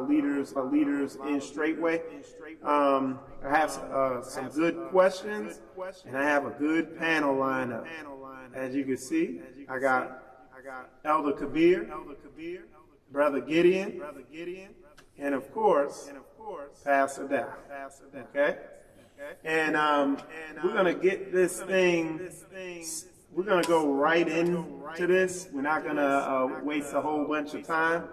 leaders in Straitway. I have some good questions, and I have a good panel lineup. As you can see, I got Elder Kabir, Brother Gideon, and of course, Pastor Dow. Okay? And we're going to get this thing, we're going to go right into this. We're not going to waste a whole bunch of time.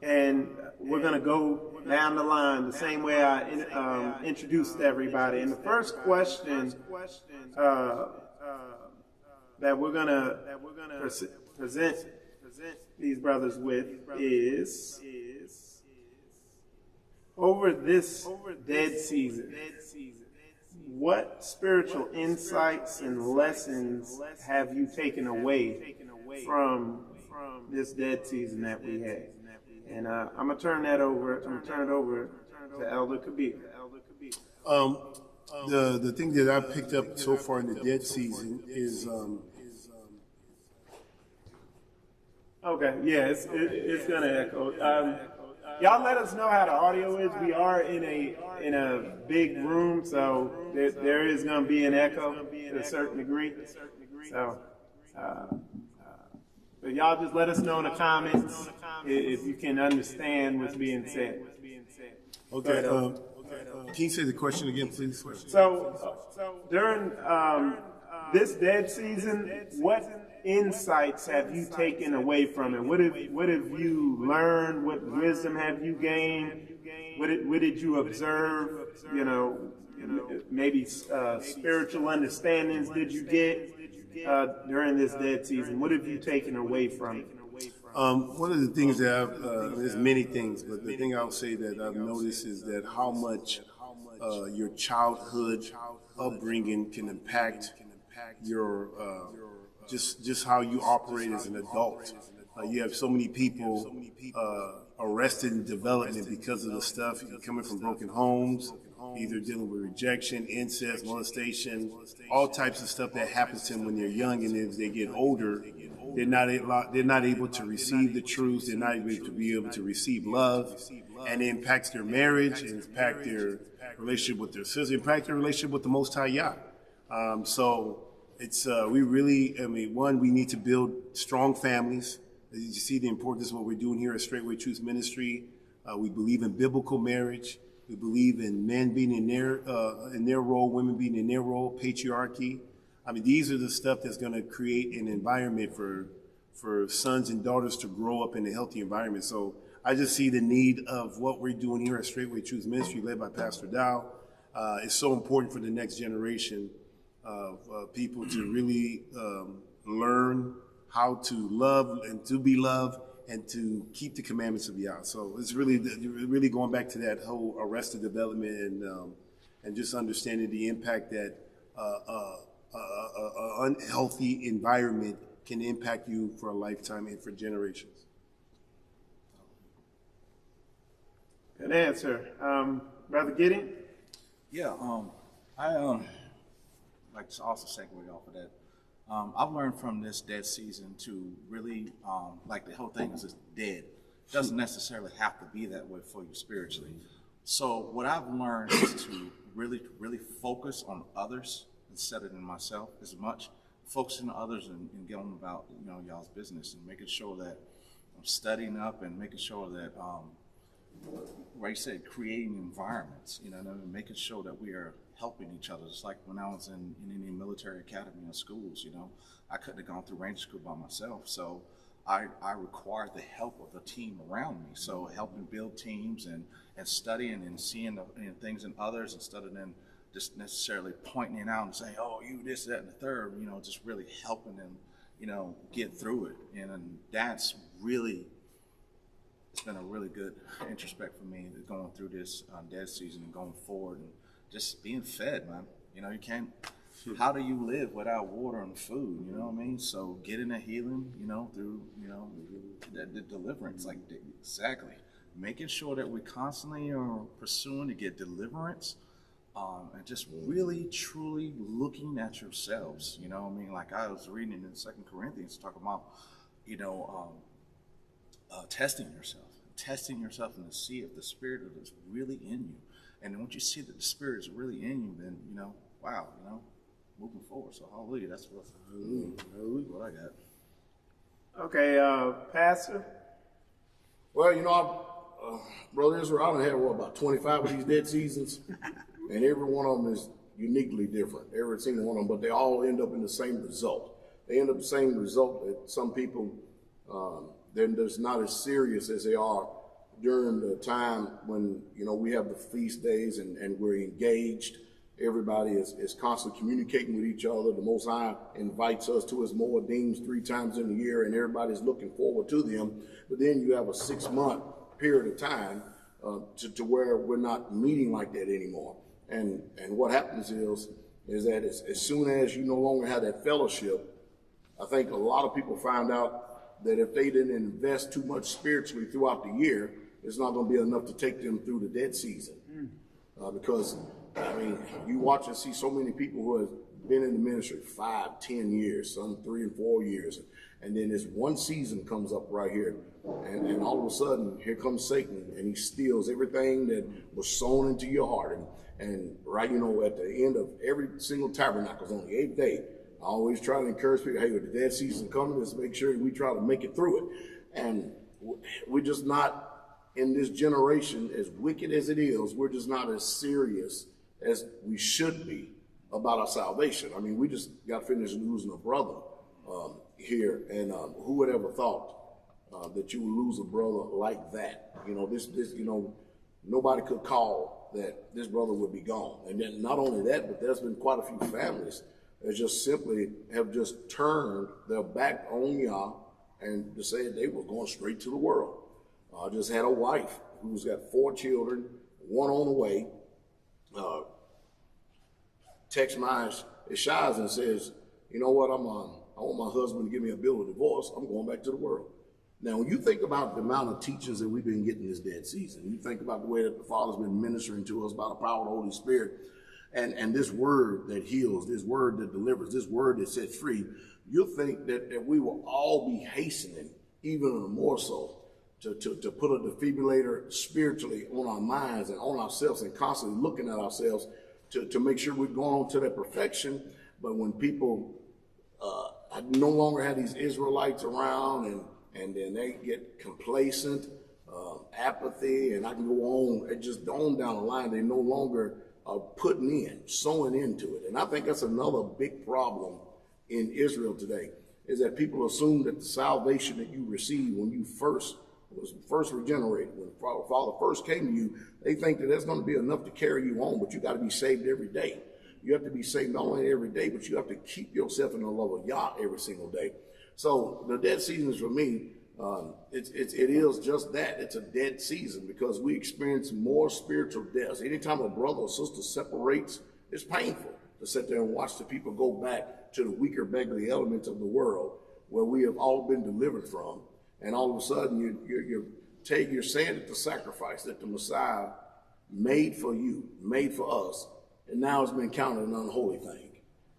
And we're going to go down the line the same way I introduced everybody. And the first question that we're going to present these brothers with is, over this dead season, what spiritual insights and lessons have you taken away from this dead season that we had? And I'm gonna turn it over to Elder Kabir. The thing that I've picked up so far in the dead season is okay, yeah, it's gonna echo. Y'all let us know how the audio is. We are in a big room, so there is gonna be an echo to a certain degree. So, but y'all just let us know in the comments if you can understand what's being said. okay. Can you say the question again, please? So during this dead season, what insights have you taken away from it? What have you learned? What wisdom have you gained? What did you observe? You know, maybe spiritual understandings did you get during this dead season? What have you taken away from it? One of the things that there's many things, but the thing I'll say that I've noticed is that how much your childhood upbringing can impact your just how you operate as an adult. You have so many people arrested in development because of the stuff coming from broken homes, either dealing with rejection, incest, molestation, all types of stuff that happens to them when they're young, and as they get older, they're not able to receive the truth. They're not able to receive love, and it impacts their marriage, it impacts their relationship with their sister, impact their relationship with the Most High Yah. So it's we need to build strong families. You see the importance of what we're doing here at Straitway Truth Ministry. We believe in biblical marriage. We believe in men being in their role, women being in their role, patriarchy. I mean, these are the stuff that's going to create an environment for sons and daughters to grow up in a healthy environment. So I just see the need of what we're doing here at Straitway Truth Ministry, led by Pastor Dow. It's so important for the next generation of people to really learn how to love and to be loved and to keep the commandments of Yah. So it's really going back to that whole arrested development and just understanding the impact that an unhealthy environment can impact you for a lifetime and for generations. Good answer. Brother Gideon? Yeah, I like to also segue off of that. I've learned from this dead season to really, like the whole thing is just dead. It doesn't necessarily have to be that way for you spiritually. So what I've learned is to really focus on others instead of in myself as much. Focusing on others and going about, y'all's business and making sure that I'm studying up and making sure that, like you said, creating environments, making sure that we are helping each other. Just like when I was in any military academy and schools, I couldn't have gone through Ranger School by myself. So I required the help of the team around me. So helping build teams and studying and seeing things in others instead of them just necessarily pointing it out and saying, oh, you this, that, and the third, just really helping them, get through it. And that's really, it's been a really good introspect for me going through this dead season and going forward and just being fed, man. You can't, how do you live without water and food? You know what I mean? So getting a healing, through, the deliverance, like exactly. Making sure that we constantly are pursuing to get deliverance. And just really, truly looking at yourselves, Like I was reading in 2 Corinthians talking about, testing yourself and to see if the Spirit is really in you. And once you see that the Spirit is really in you, then, wow, moving forward. So hallelujah, that's what I got. Okay, Pastor. Well, Brother Israel, I done had, about 25 of these dead seasons, and every one of them is uniquely different, every single one of them, but they all end up in the same result. They end up the same result that some people, they're just not as serious as they are during the time when, we have the feast days and we're engaged. Everybody is constantly communicating with each other. The Most High invites us to his Moedim 3 times in the year, and everybody's looking forward to them. But then you have a 6-month period of time to where we're not meeting like that anymore. And what happens is that as soon as you no longer have that fellowship, I think a lot of people find out that if they didn't invest too much spiritually throughout the year, it's not going to be enough to take them through the dead season. Because, you watch and see so many people who have been in the ministry 5, 10 years, some 3 and 4 years, and then this one season comes up right here, and all of a sudden, here comes Satan, and he steals everything that was sown into your heart. And right, at the end of every single tabernacle, on the 8th day, I always try to encourage people, hey, with the dead season coming, let's make sure we try to make it through it. And we're just not, in this generation, as wicked as it is, we're just not as serious as we should be about our salvation. We just got finished losing a brother here, and who would ever thought that you would lose a brother like that? Nobody could call that this brother would be gone. And then not only that, but there's been quite a few families that just simply have just turned their back on Yah and decided they were going straight to the world. I just had a wife who's got 4 children, 1 on the way. Text my Ishaz and says, you know what, I want my husband to give me a bill of divorce. I'm going back to the world. Now, when you think about the amount of teachings that we've been getting this dead season, you think about the way that the Father's been ministering to us by the power of the Holy Spirit, and this word that heals, this word that delivers, this word that sets free, you'll think that we will all be hastening, even more so, to put a defibrillator spiritually on our minds and on ourselves and constantly looking at ourselves to make sure we're going on to that perfection. But when people no longer have these Israelites around and then they get complacent, apathy, and I can go on, it just on down the line, they no longer are sowing into it. And I think that's another big problem in Israel today, is that people assume that the salvation that you receive when you was first regenerated, when Father first came to you, they think that that's going to be enough to carry you on, but you got to be saved every day. You have to be saved not only every day, but you have to keep yourself in the love of Yah every single day. So the dead seasons for me, it is just that. It's a dead season because we experience more spiritual deaths. Anytime a brother or sister separates, it's painful to sit there and watch the people go back to the weaker, beggarly elements of the world where we have all been delivered from. And all of a sudden, you're saying that the sacrifice that the Messiah made for you, made for us, and now it's been counted an unholy thing.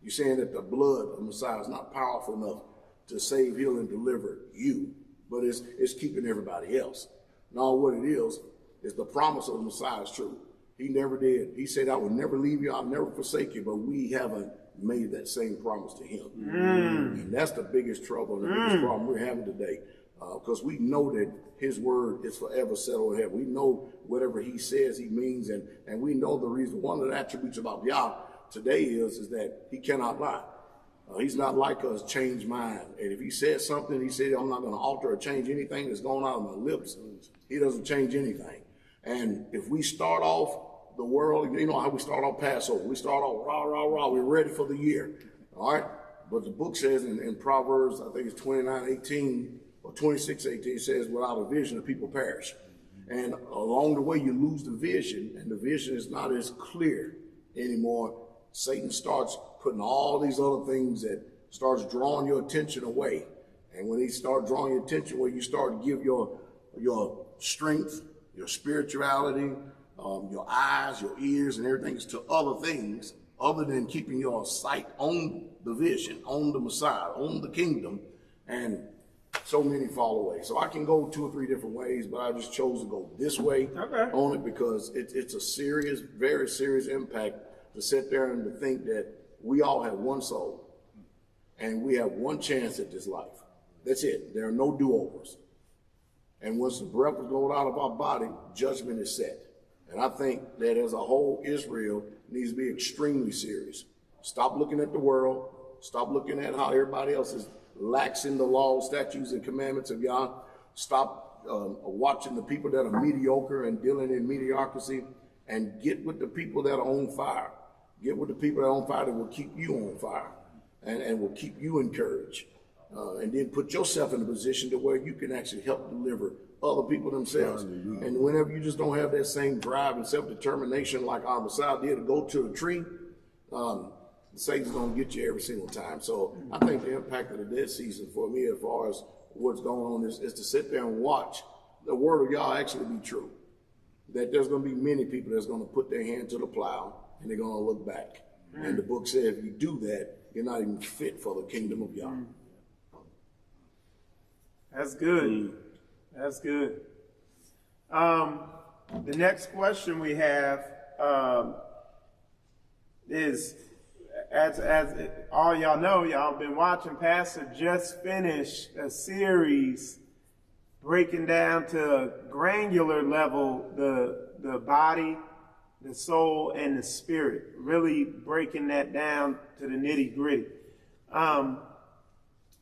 You're saying that the blood of the Messiah is not powerful enough to save, heal, and deliver you, but it's keeping everybody else. Now, what it is the promise of the Messiah is true. He never did. He said, I will never leave you, I'll never forsake you, but we haven't made that same promise to him. And that's the biggest trouble and the biggest problem we're having today. Because we know that his word is forever settled in heaven. We know whatever he says he means, and we know the reason. One of the attributes about Yah today is that he cannot lie. He's not like us, change mind. And if he says something, he said, I'm not going to alter or change anything that's going out of my lips. He doesn't change anything. And if we start off the world, you know how we start off Passover. We start off rah, rah, rah. We're ready for the year. All right? But the book says in Proverbs, I think it's 29:18, or 26:18 says, without a vision, the people perish. And along the way, you lose the vision, and the vision is not as clear anymore. Satan starts putting all these other things that starts drawing your attention away. And when he starts drawing your attention away, you start to give your strength, your spirituality, your eyes, your ears, and everything to other things other than keeping your sight on the vision, on the Messiah, on the kingdom. And so many fall away. So I can go 2 or 3 different ways, but I just chose to go this way on it because it's a serious, very serious impact to sit there and to think that we all have one soul and we have one chance at this life. That's it. There are no do-overs. And once the breath is blown out of our body, judgment is set. And I think that as a whole, Israel needs to be extremely serious. Stop looking at the world. Stop looking at how everybody else is laxing the laws, statutes, and commandments of Yah. Stop watching the people that are mediocre and dealing in mediocrity, and get with the people that are on fire. Get with the people that are on fire that will keep you on fire and will keep you encouraged. And then put yourself in a position to where you can actually help deliver other people themselves. And whenever you just don't have that same drive and self-determination like our Messiah did to go to a tree, Satan's going to get you every single time. So I think the impact of the dead season for me as far as what's going on is to sit there and watch the word of Yah actually be true. That there's going to be many people that's going to put their hand to the plow and they're going to look back. And the book says if you do that, you're not even fit for the kingdom of Yah. That's good. That's good. The next question we have is, as all y'all know, y'all been watching, Pastor just finished a series breaking down to a granular level the body, the soul, and the spirit, really breaking that down to the nitty gritty.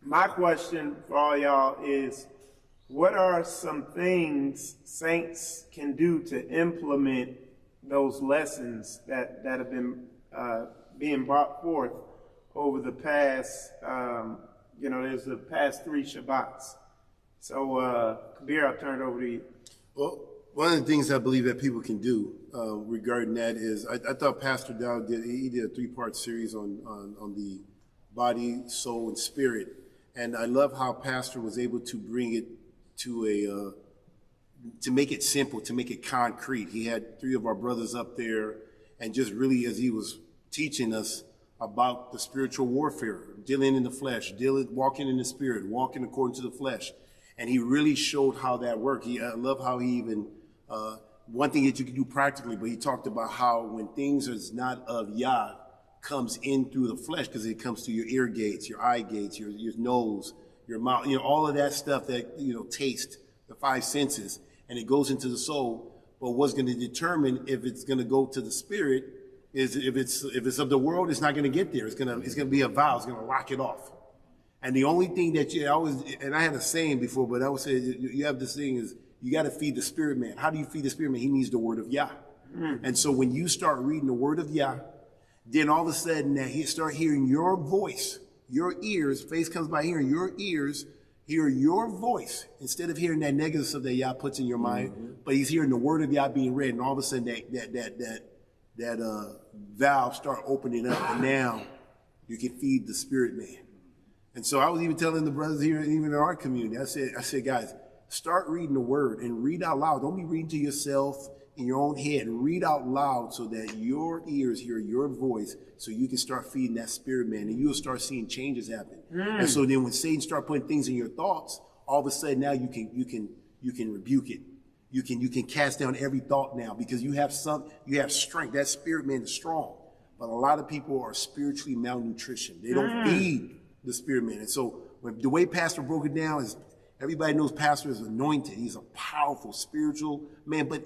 My question for all y'all is, what are some things saints can do to implement those lessons that have been being brought forth over the past, there's the past 3 Shabbats. So, Kabir, I'll turn it over to you. Well, one of the things I believe that people can do regarding that is, I thought Pastor Dow did a 3-part series on the body, soul, and spirit. And I love how Pastor was able to bring it to make it simple, to make it concrete. He had 3 of our brothers up there, and just really, as he was teaching us about the spiritual warfare, dealing in the flesh, walking in the spirit, walking according to the flesh. And he really showed how that worked. I love how he even, one thing that you can do practically, but he talked about how when things is not of Yah, comes in through the flesh, because it comes through your ear gates, your eye gates, your nose, your mouth, all of that stuff that, taste, the 5 senses, and it goes into the soul. But what's going to determine if it's going to go to the spirit is if it's of the world, it's not going to get there. It's going to be a vow. It's going to lock it off. And the only thing that you always, and I had a saying before, but I would say you have this thing is you got to feed the spirit man. How do you feed the spirit man? He needs the word of Yah. And so when you start reading the word of Yah, then all of a sudden he start hearing your voice, your ears, faith comes by hearing, your ears hear your voice instead of hearing that negative stuff that Yah puts in your mind, but he's hearing the word of Yah being read, and all of a sudden that valve start opening up, and now you can feed the spirit man. And so I was even telling the brothers here, even in our community, I said, guys, start reading the word and read out loud. Don't be reading to yourself in your own head. Read out loud so that your ears hear your voice, so you can start feeding that spirit man, and you'll start seeing changes happen. And so then when Satan start putting things in your thoughts, all of a sudden now you can rebuke it. You can cast down every thought now, because you have strength. That spirit man is strong. But a lot of people are spiritually malnutrition. They don't feed the spirit man. And so the way Pastor broke it down is, everybody knows Pastor is anointed. He's a powerful spiritual man, but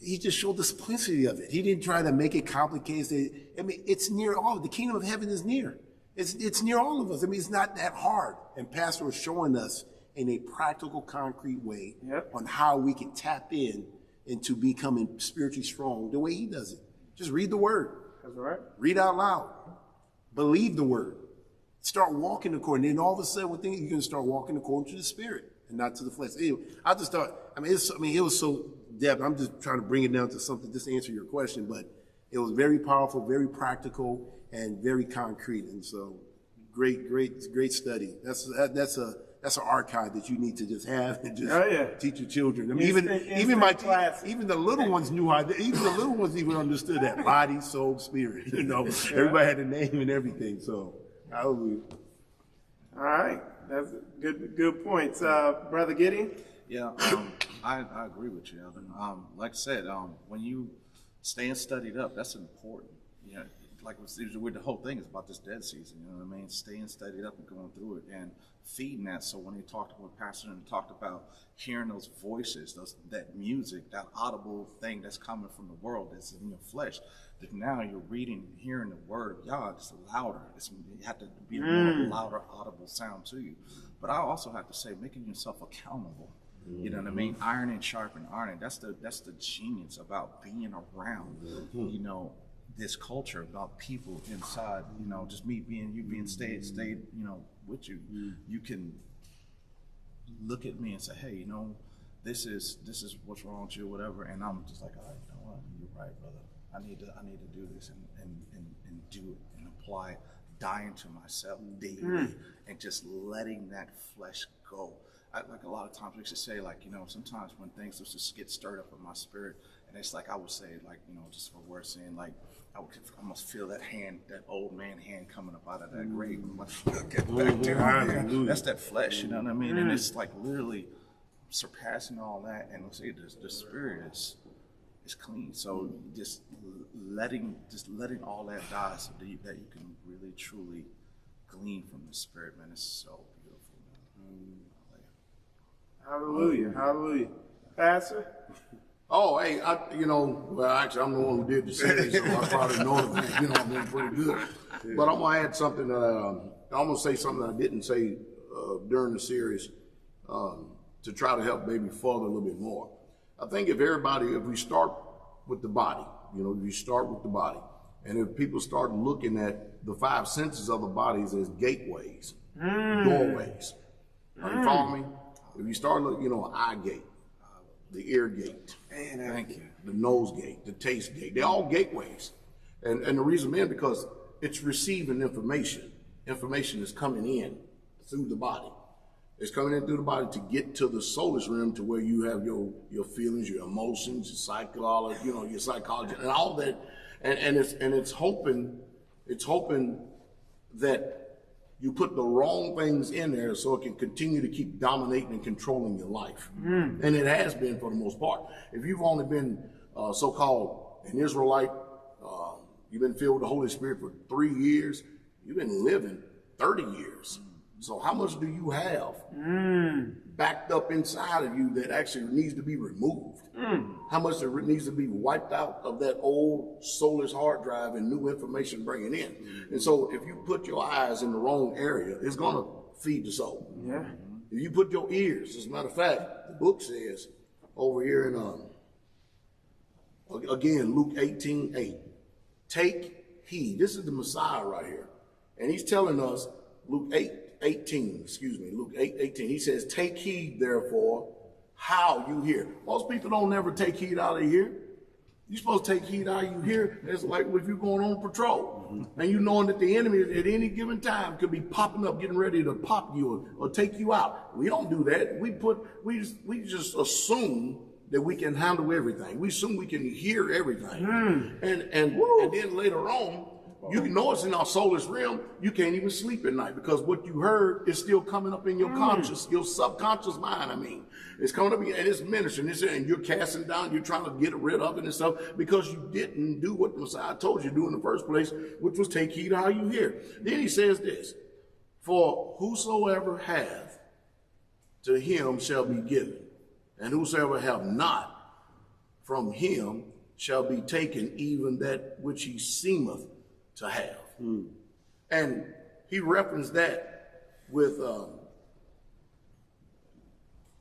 he just showed the simplicity of it. He didn't try to make it complicated. It's near all. The kingdom of heaven is near. It's near all of us. It's not that hard. And Pastor was showing us in a practical, concrete way on how we can tap into becoming spiritually strong the way he does it. Just read the word. That's right. Read out loud. Believe the word. Start walking according. Then all of a sudden, you're going to start walking according to the spirit and not to the flesh. Anyway, I just thought, it was so depth. I'm just trying to bring it down to something, just to answer your question, but it was very powerful, very practical, and very concrete. And so, great study. That's an archive that you need to just have and just teach your children. Even the little ones knew how. Even the little ones even understood that body, soul, spirit. Everybody had a name and everything. So, hallelujah. All right, That's good points. Brother Gideon? Yeah, I agree with you, Evan. Like I said, when you staying studied up, that's important. You know, like with the whole thing is about this dead season. You know what I mean? Staying studied up and going through it and feeding that. So when he talked with Pastor and talked about hearing those voices, that music, that audible thing that's coming from the world, that's in your flesh, that now you're reading and hearing the word of God, it's louder. You have to be a more louder, audible sound to you. But I also have to say, making yourself accountable. You know what I mean? Iron and sharpen iron. That's the genius about being around, you know, this culture, about people inside, you know, just me being you being stayed, you know, with you. You can look at me and say, hey, you know, this is what's wrong with you, whatever, and I'm just like, all right, you know what, you're right, brother. I need to do this and do it and apply, dying to myself daily and just letting that flesh go. Like a lot of times we should say, like, you know, sometimes when things just get stirred up in my spirit, and it's like I would say, like, you know, just for words saying, like, I must feel that hand, that old man hand coming up out of that grave. I'm like, get back there. That's that flesh, you know what I mean? And it's like literally surpassing all that, and let's say the spirit is clean. So just letting all that die, so that you can really truly glean from the spirit, man. It's so beautiful, man. Hallelujah, hallelujah. Pastor? Oh, hey, well, actually, I'm the one who did the series, so I probably know it, you know, I'm doing pretty good. But I'm going to add something that I'm going to say something that I didn't say during the series to try to help maybe further a little bit more. I think if we start with the body, you know, you start with the body, and if people start looking at the five senses of the bodies as gateways, doorways, are you following me? If you start looking, you know, an eye gate, the ear gate, Thank you. the nose gate, the taste gate, they're all gateways. And the reason being because it's receiving information. Information is coming in through the body. It's coming in through the body to get to the soulless realm, to where you have your feelings, your emotions, your psychology, you know, your psychology, and all that. And it's hoping that you put the wrong things in there so it can continue to keep dominating and controlling your life. And it has been for the most part. If you've only been so-called an Israelite, you've been filled with the Holy Spirit for 3 years, you've been living 30 years. So how much do you have backed up inside of you that actually needs to be removed? How much there needs to be wiped out of that old soulless hard drive and new information bringing in? And so if you put your eyes in the wrong area, it's going to feed the soul. Yeah. If you put your ears, as a matter of fact, the book says over here in, again, Luke 18:8, take heed. This is the Messiah right here. And he's telling us, Luke 8:18, he says, take heed, therefore, how you hear. Most people don't never take heed out of here. You're supposed to take heed how you hear. It's like if you're going on patrol and you knowing that the enemy at any given time could be popping up, getting ready to pop you or take you out. We don't do that. We just assume that we can handle everything. We assume we can hear everything. And then later on, you can know it's in our soulless realm, you can't even sleep at night because what you heard is still coming up in your conscious, your subconscious mind, I mean. It's coming up and it's ministering, and you're casting down, you're trying to get rid of it and stuff because you didn't do what the Messiah told you to do in the first place, which was take heed how you hear. Then he says this, for whosoever hath, to him shall be given, and whosoever have not, from him shall be taken even that which he seemeth to have. And he referenced that with,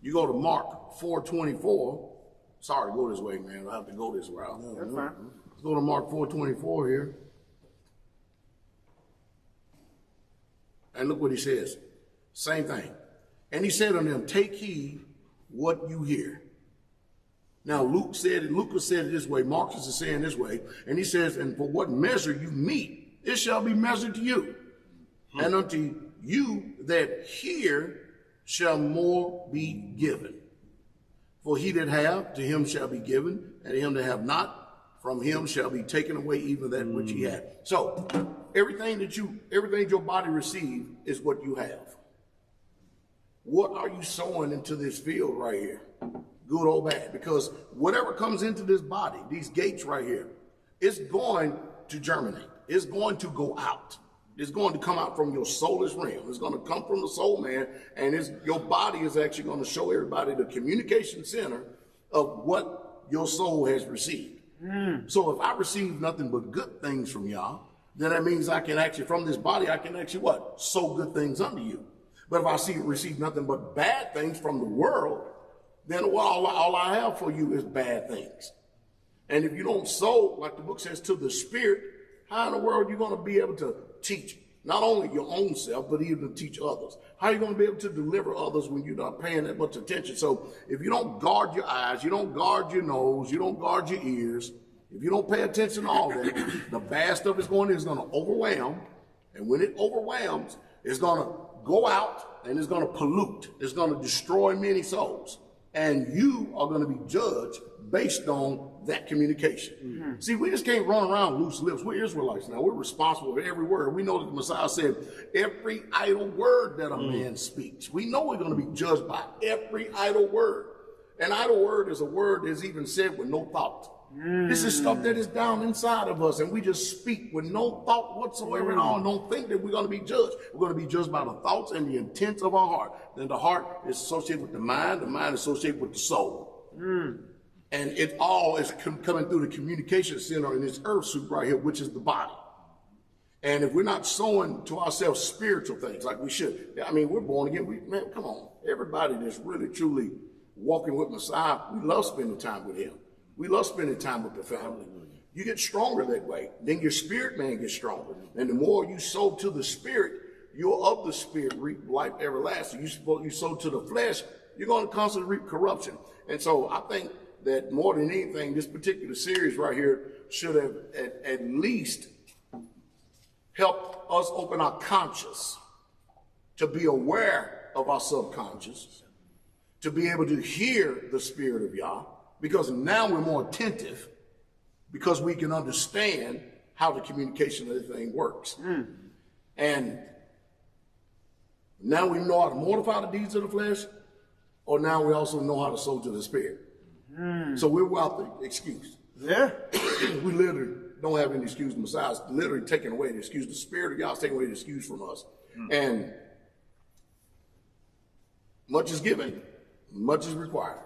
you go to Mark 4:24. Sorry, go this way, man. I have to go this route. That's fine. Let's go to Mark 4:24 here. And look what he says. Same thing. And he said unto them, take heed what you hear. Now, Lucas said it this way, Marcus is saying this way, and he says, and for what measure you meet, it shall be measured to you. And unto you that hear shall more be given. For he that have, to him shall be given, and him that have not, from him shall be taken away even that which he had. So, everything your body receives is what you have. what are you sowing into this field right here? Good or bad? Because whatever comes into this body, these gates right here, it's going to germinate. It's going to go out. It's going to come out from your soulless realm. It's going to come from the soul, man, and your body is actually going to show everybody the communication center of what your soul has received. So if I receive nothing but good things from y'all, then that means I can actually, from this body, I can actually what? Sow good things unto you. But if I receive nothing but bad things from the world, then all I have for you is bad things. And if you don't sow, like the book says, to the Spirit, how in the world are you going to be able to teach not only your own self, but even to teach others? How are you going to be able to deliver others when you're not paying that much attention? So if you don't guard your eyes, you don't guard your nose, you don't guard your ears, if you don't pay attention to all that, the bad stuff is going to overwhelm. And when it overwhelms, it's going to go out and it's going to pollute. It's going to destroy many souls. And you are going to be judged based on that communication. See, we just can't run around loose lips. We're Israelites now. We're responsible for every word. We know that the Messiah said, every idle word that a man speaks. We know we're going to be judged by every idle word. An idle word is a word that's even said with no thought. This is stuff that is down inside of us, and we just speak with no thought whatsoever at all, and don't think that we're going to be judged. We're going to be judged by the thoughts and the intents of our heart. Then the heart is associated with the mind is associated with the soul. And it all is coming through the communication center in this earth suit right here, which is the body. And if we're not sowing to ourselves spiritual things like we should, I mean, we're born again. Man, come on. Everybody that's really, truly walking with Messiah, we love spending time with him. We love spending time with the family. You get stronger that way. Then your spirit man gets stronger. And the more you sow to the spirit, you're of the spirit, reap life everlasting. You sow to the flesh, you're going to constantly reap corruption. And so I think that more than anything, this particular series right here should have at least helped us open our conscious to be aware of our subconscious, to be able to hear the Spirit of Yah, because now we're more attentive because we can understand how the communication of the thing works. And now we know how to mortify the deeds of the flesh, or now we also know how to sow to the Spirit. So we're without the excuse. Yeah. We literally don't have any excuse. The Messiah's literally taking away the excuse. The Spirit of God's taking away the excuse from us. And much is given, much is required.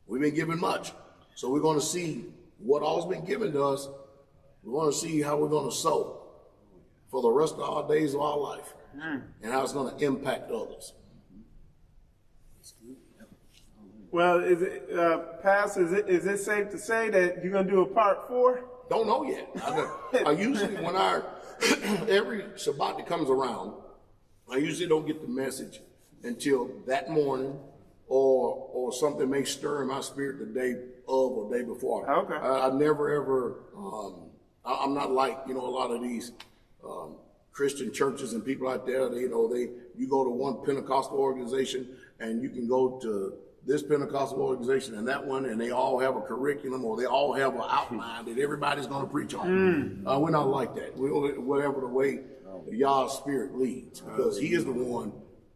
We've been given much. So we're going to see what all's been given to us. We're going to see how we're going to sow for the rest of our days of our life and how it's going to impact others. Well, is it, Pastor, is it safe to say that you're going to do a part 4? Don't know yet. I usually, when every Shabbat that comes around, I usually don't get the message until that morning, or something may stir in my spirit the day of or day before. Okay. I never ever, I'm not like, a lot of these Christian churches and people out there, you go to one Pentecostal organization and you can go to this Pentecostal organization and that one, and they all have a curriculum or they all have an outline that everybody's going to preach on. We're not like that. Whatever the way Yah's Spirit leads, because he is the one,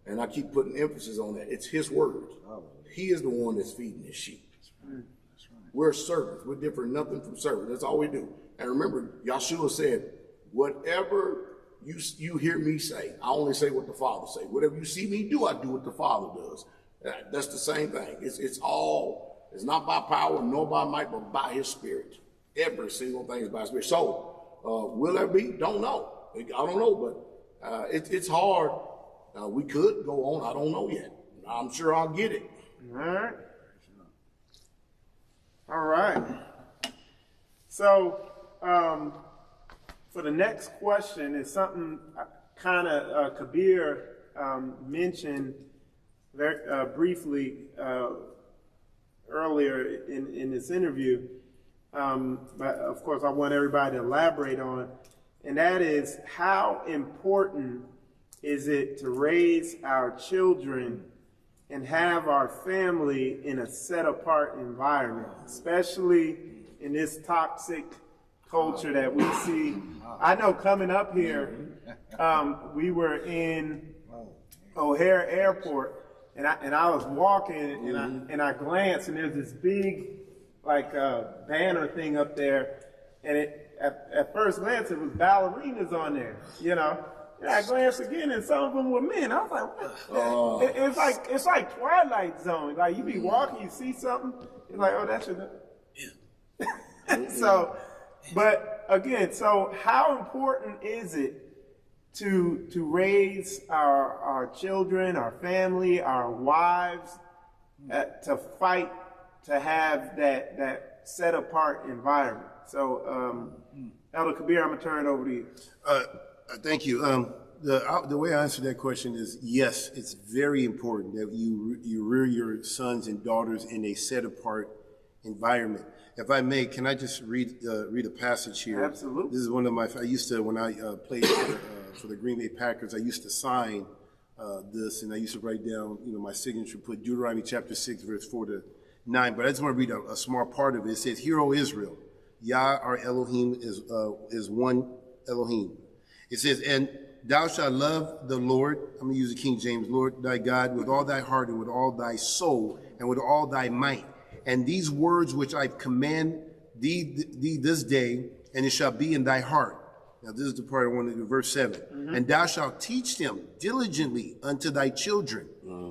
and I keep putting emphasis on that. It's his word. He is the one that's feeding his sheep. We're servants. We're different nothing from servants. That's all we do. And remember, Yahshua said, whatever you hear me say, I only say what the Father say. Whatever you see me do, I do what the Father does. That's the same thing. It's not by power nor by might, but by his Spirit. Every single thing is by his Spirit. So, will there be? Don't know. I don't know, but it's hard. We could go on. I don't know yet. I'm sure I'll get it. All right. So, for the next question is something kind of Kabir mentioned very briefly earlier in this interview, but of course I want everybody to elaborate on, and that is, how important is it to raise our children and have our family in a set-apart environment, especially in this toxic culture that we see. I know coming up here, we were in O'Hare Airport, and I was walking, and I glanced, and there's this big, like, banner thing up there, and at first glance, it was ballerinas on there, you know. And I glanced again, and some of them were men. I was like, what? It's like Twilight Zone. Like, you be walking, you see something, it's like, oh, that's your... Yeah. So, but again, so how important is it to raise our children, our family, our wives, to fight to have that set apart environment? So, Elder Kabir, I'm gonna turn it over to you. Thank you. The way I answer that question is yes, it's very important that you rear your sons and daughters in a set apart environment. If I may, can I just read a passage here? Absolutely. This is one of my. I used to, when I played for the Green Bay Packers, I used to sign this, and I used to write down, my signature, put Deuteronomy chapter 6, verse 4 to 9. But I just want to read a small part of it. It says, "Hear, O Israel, Yah our Elohim is one Elohim." It says, "And thou shalt love the Lord," I'm going to use the King James, "Lord thy God, with all thy heart and with all thy soul and with all thy might. And these words which I command thee this day, and it shall be in thy heart." Now this is the part I wanted to do, verse 7. Mm-hmm. "And thou shalt teach them diligently unto thy children,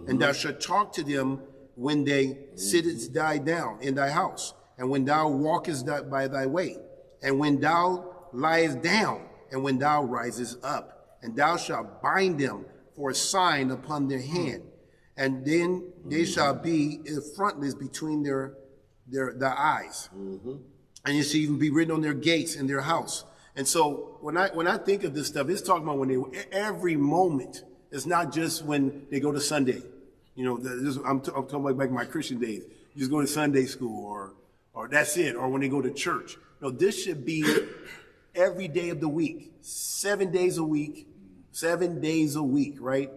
and thou shalt talk to them when they sittest thy down in thy house, and when thou walkest by thy way, and when thou liest down, and when thou risest up, and thou shalt bind them for a sign upon their hand, and then they shall be frontlets between their eyes, and it shall even be written on their gates in their house." And so when I think of this stuff, it's talking about every moment. It's not just when they go to Sunday. I'm talking about like my Christian days. You just go to Sunday school, or that's it, or when they go to church. No, this should be every day of the week, 7 days a week, right?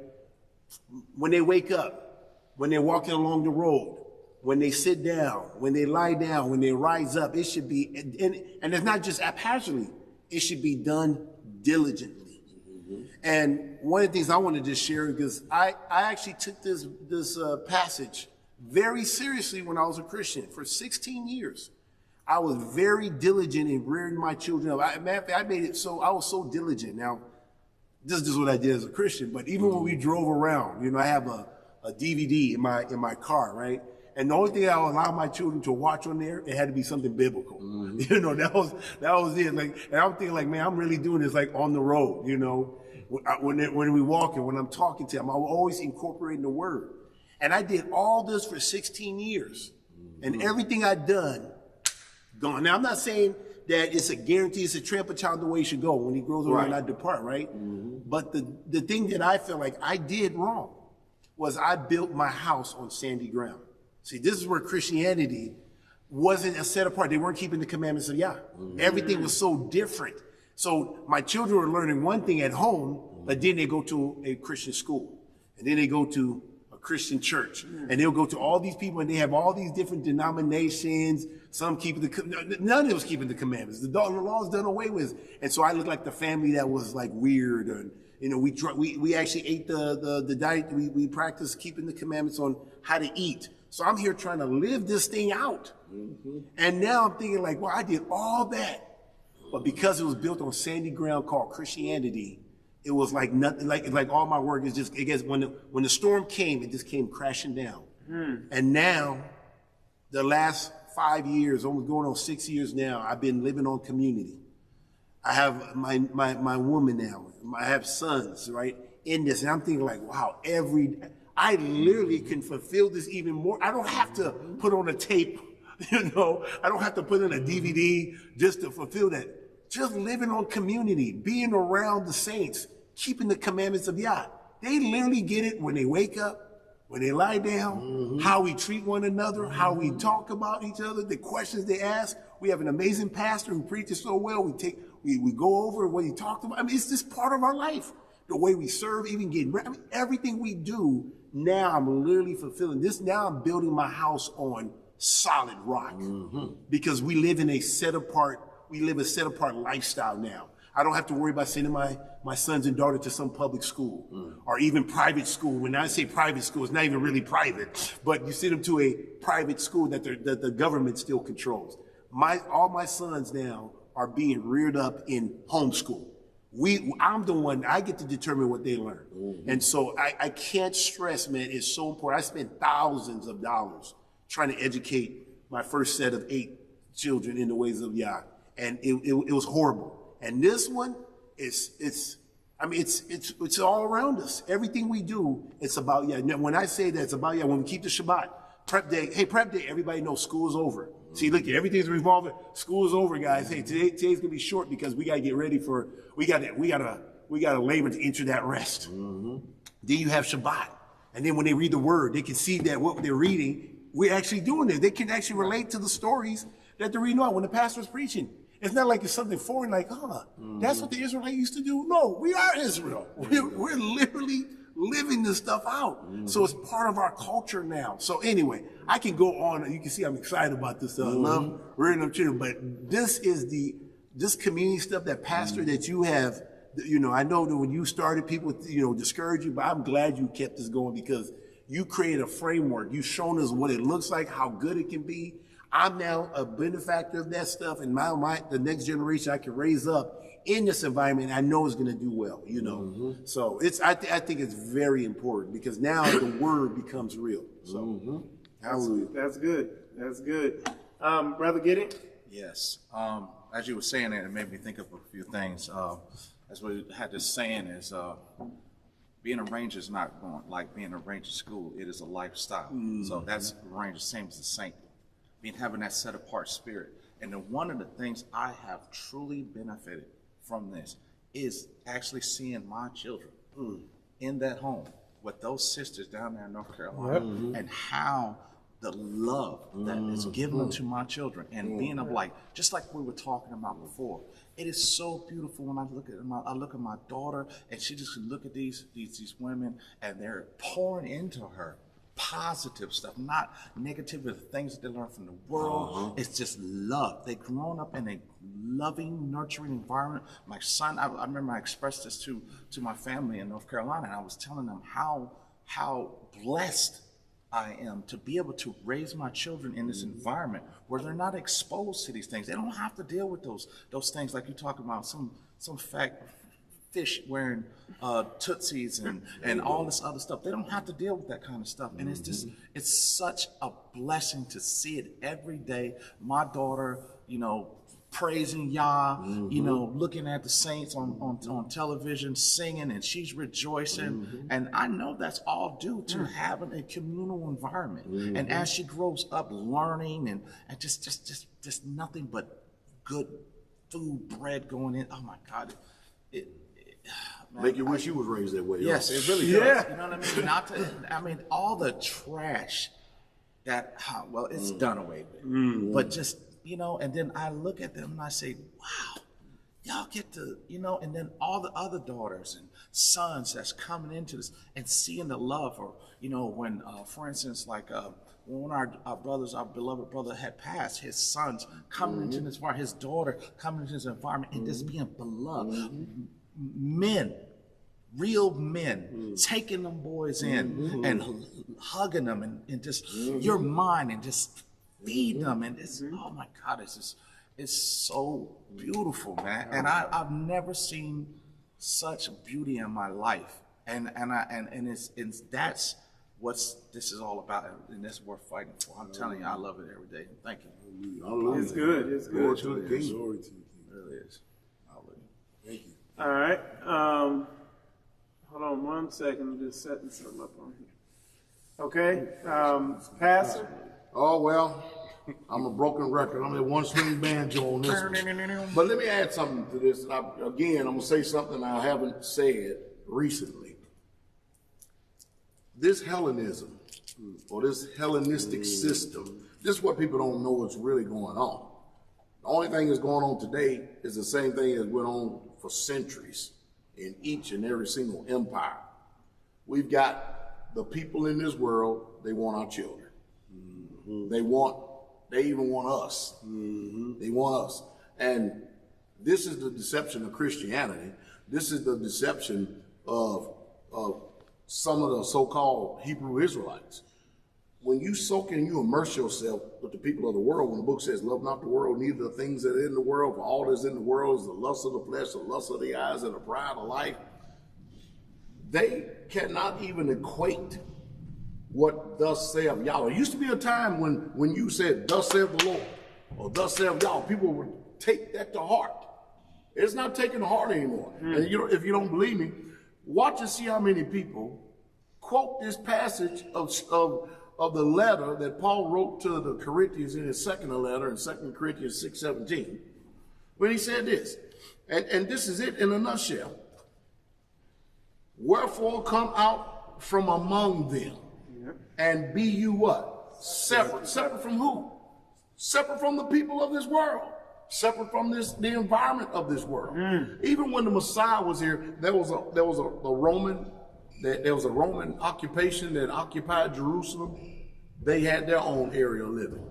When they wake up, when they're walking along the road, when they sit down, when they lie down, when they rise up, it should be, and it's not just haphazardly, it should be done diligently. And one of the things I wanted to share, because I actually took this passage very seriously when I was a Christian. For 16 years, I was very diligent in rearing my children up. I made it so, I was so diligent. Now, this is just what I did as a Christian, but even when we drove around, I have a DVD in my car, right? And the only thing I would allow my children to watch on there, it had to be something biblical. That was it. Like, and I'm thinking, like, man, I'm really doing this like on the road. When we walk and when I'm talking to them, I was always incorporating the word. And I did all this for 16 years, and everything I'd done, gone. Now, I'm not saying that it's a guarantee, it's a tramp a child the way he should go. When he grows older, not depart, right? But the thing that I feel like I did wrong was I built my house on sandy ground. See, this is where Christianity wasn't a set apart. They weren't keeping the commandments of Yah. Everything was so different. So my children were learning one thing at home, but then they go to a Christian school, and then they go to a Christian church, and they'll go to all these people, and they have all these different denominations. Some keep none of us keeping the commandments. The law is done away with. And so I look like the family that was like weird, and we actually ate the diet. We practiced keeping the commandments on how to eat. So I'm here trying to live this thing out. And now I'm thinking like, well, I did all that, but because it was built on sandy ground called Christianity, it was like nothing. Like all my work is just, I guess, when the storm came, it just came crashing down. And now, the last 5 years, almost going on 6 years now, I've been living on community. I have my woman now. I have sons, right, in this. And I'm thinking like, wow, I literally can fulfill this even more. I don't have to put on a tape, I don't have to put in a DVD just to fulfill that. Just living on community, being around the saints, keeping the commandments of Yah. They literally get it when they wake up, when they lie down, how we treat one another, how we talk about each other, the questions they ask. We have an amazing pastor who preaches so well. We go over what he talked about. I mean, it's just part of our life. The way we serve, even getting ready. I mean, everything we do, now I'm literally fulfilling this. Now I'm building my house on solid rock because we live in a set apart lifestyle now. I don't have to worry about sending my sons and daughter to some public school or even private school. When I say private school, it's not even really private, but you send them to a private school that the government still controls. All my sons now are being reared up in homeschool. I'm the one, I get to determine what they learn. And so I can't stress, man, it's so important. I spent thousands of dollars trying to educate my first set of 8 children in the ways of Yah. And it was horrible. And this one, it's all around us. Everything we do, it's about Yah. Now, when I say that it's about Yah, when we keep the Shabbat, prep day, everybody knows school is over. See, look, everything's revolving. School is over, guys. Hey, today's gonna be short because we gotta get ready for, we gotta labor to enter that rest. Then you have Shabbat. And then when they read the word, they can see that what they're reading, we're actually doing this. They can actually relate to the stories that they're reading on when the pastor's preaching. It's not like it's something foreign, like, that's what the Israelites used to do. No, we are Israel. We're literally living this stuff out. So it's part of our culture now. So anyway, I can go on. You can see I'm excited about this stuff. I love reading them children, but this is this community stuff, that pastor that you have, I know that when you started, people, discourage you, but I'm glad you kept this going because you created a framework. You've shown us what it looks like, how good it can be. I'm now a benefactor of that stuff, and the next generation I can raise up in this environment, I know is going to do well, So I think it's very important because now the word becomes real. So hallelujah. That's good. That's good. Brother Gideon? Yes. As you were saying that, it made me think of a few things. As we had this saying is, being a ranger is not going like being a ranger school. It is a lifestyle. So that's ranger, same as the saint. Having that set apart spirit. And then one of the things I have truly benefited from this is actually seeing my children in that home with those sisters down there in North Carolina and how the love that is given to my children and being of like, just like we were talking about before, it is so beautiful when I look at my daughter and she just look at these women and they're pouring into her positive stuff, not negative, the things that they learn from the world. It's just love. They've grown up in a loving, nurturing environment. My son, I remember I expressed this to my family in North Carolina, and I was telling them how blessed I am to be able to raise my children in this environment where they're not exposed to these things. They don't have to deal with those things like you talk about, some fat fish wearing tootsies and all this other stuff. They don't have to deal with that kind of stuff. And it's such a blessing to see it every day. My daughter, praising Yah, looking at the saints on television, singing, and she's rejoicing. And I know that's all due to having a communal environment. And as she grows up learning and just nothing but good food, bread going in. Oh my God. Make you wish you was raised that way. Yes, it really does. You know what I mean? All the trash that, it's done away with. But just, and then I look at them and I say, wow, y'all get to, and then all the other daughters and sons that's coming into this and seeing the love, or, when, for instance, like, when our beloved brother had passed, his sons coming into this environment, his daughter coming into this environment and just being beloved. Men, real men, taking them boys in and hugging them and just your mind and just feeding them, and it's oh my God, it's so beautiful, man. And I've never seen such beauty in my life, and that's what this is all about, and that's worth fighting for. I'm telling you, I love it every day. Thank you. It's good. It's good. Glory to the King. Glory to It really is. Thank you. All right. Hold on 1 second. I'm just setting something up on here. Okay. Pastor? Oh, well, I'm a broken record. I'm a one-string banjo on this one. But let me add something to this. Again, I'm going to say something I haven't said recently. This Hellenism, or this Hellenistic system, this is what people don't know is really going on. The only thing that's going on today is the same thing that went on for centuries in each and every single empire. We've got the people in this world, they want our children. They even want us. They want us. And This is the deception of Christianity. This is the deception of some of the so-called Hebrew Israelites. When you soak in and you immerse yourself with the people of the world, when the book says, love not the world, neither the things that are in the world, for all that is in the world is the lust of the flesh, the lust of the eyes, and the pride of life. They cannot even equate what thus saith Yahweh. It used to be a time when you said, thus saith the Lord, or thus saith Yahweh, people would take that to heart. It's not taken to heart anymore. And if you don't believe me, watch and see how many people quote this passage of the letter that Paul wrote to the Corinthians in his second letter in 2 Corinthians 6:17, when he said this, and this is it in a nutshell. Wherefore come out from among them, and be you what? Separate. Separate from who? Separate from the people of this world. Separate from the environment of this world. Even when the Messiah was here, there was a Roman occupation that occupied Jerusalem. They had their own area of living.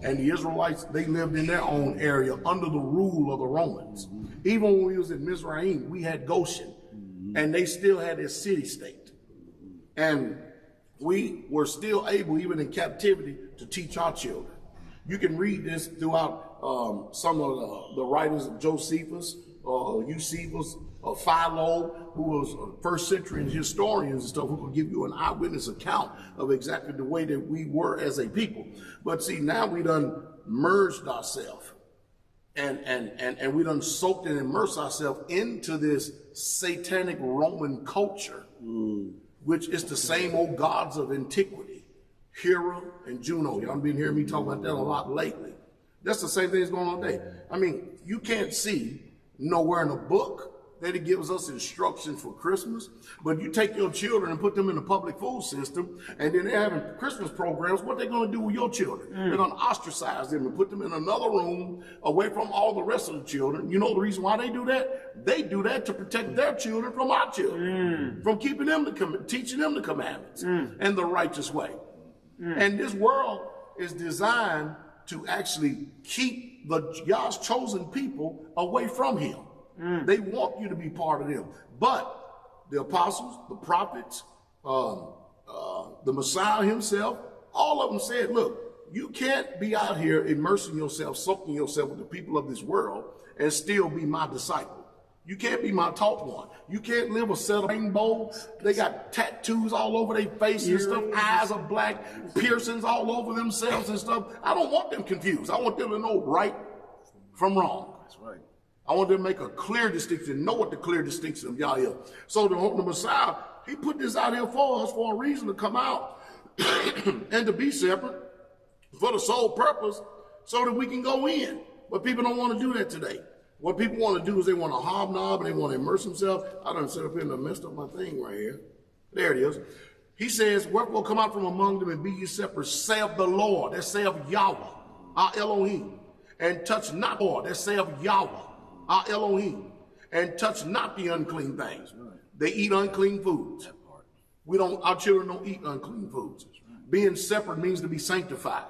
And the Israelites, they lived in their own area under the rule of the Romans. Even when we was in Mizraim, we had Goshen. And they still had their city-state. And we were still able, even in captivity, to teach our children. You can read this throughout some of the writers of Josephus, Eusebius, Philo, who was first century historians and stuff, who could give you an eyewitness account of exactly the way that we were as a people. But see, now we done merged ourselves and we done soaked and immersed ourselves into this satanic Roman culture, which is the same old gods of antiquity, Hera and Juno. Y'all been hearing me talk about that a lot lately. That's the same thing that's going on today. I mean, you can't see nowhere in a book that it gives us instructions for Christmas, but you take your children and put them in the public food system, and then they're having Christmas programs. What are they going to do with your children? They're going to ostracize them and put them in another room away from all the rest of the children. You know the reason why they do that? They do that to protect their children from our children, from keeping them teaching them the commandments and the righteous way. And this world is designed to actually keep God's chosen people away from him. They want you to be part of them. But the apostles, the prophets, the Messiah himself, all of them said, look, you can't be out here immersing yourself, soaking yourself with the people of this world and still be my disciple. You can't be my taught one. You can't live a set of rainbow. They got tattoos all over their face and stuff. Eyes are black, piercings all over themselves and stuff. I don't want them confused. I want them to know right from wrong. That's right. I want them to make a clear distinction, know what the clear distinction of Yahweh is. So the Messiah, he put this out here for us for a reason, to come out and to be separate for the sole purpose so that we can go in. But people don't want to do that today. What people want to do is they want to hobnob and they want to immerse themselves. I done set up here and messed up my thing right here. There it is. He says, wherefore come out from among them and be ye separate, saith the Lord. That saith Yahweh, our Elohim. And touch not, Lord. That saith Yahweh, our Elohim. And touch not the unclean things. They eat unclean foods. Our children don't eat unclean foods. Being separate means to be sanctified.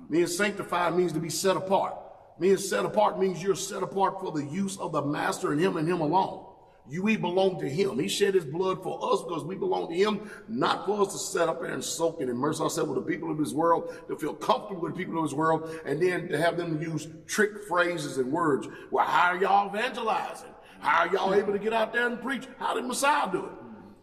Being sanctified means to be set apart. Being set apart means you're set apart for the use of the master and him alone. We belong to him. He shed his blood for us because we belong to him, not for us to set up there and soak and immerse ourselves with the people of this world, to feel comfortable with the people of this world, and then to have them use trick phrases and words. Well, how are y'all evangelizing? How are y'all able to get out there and preach? How did Messiah do it?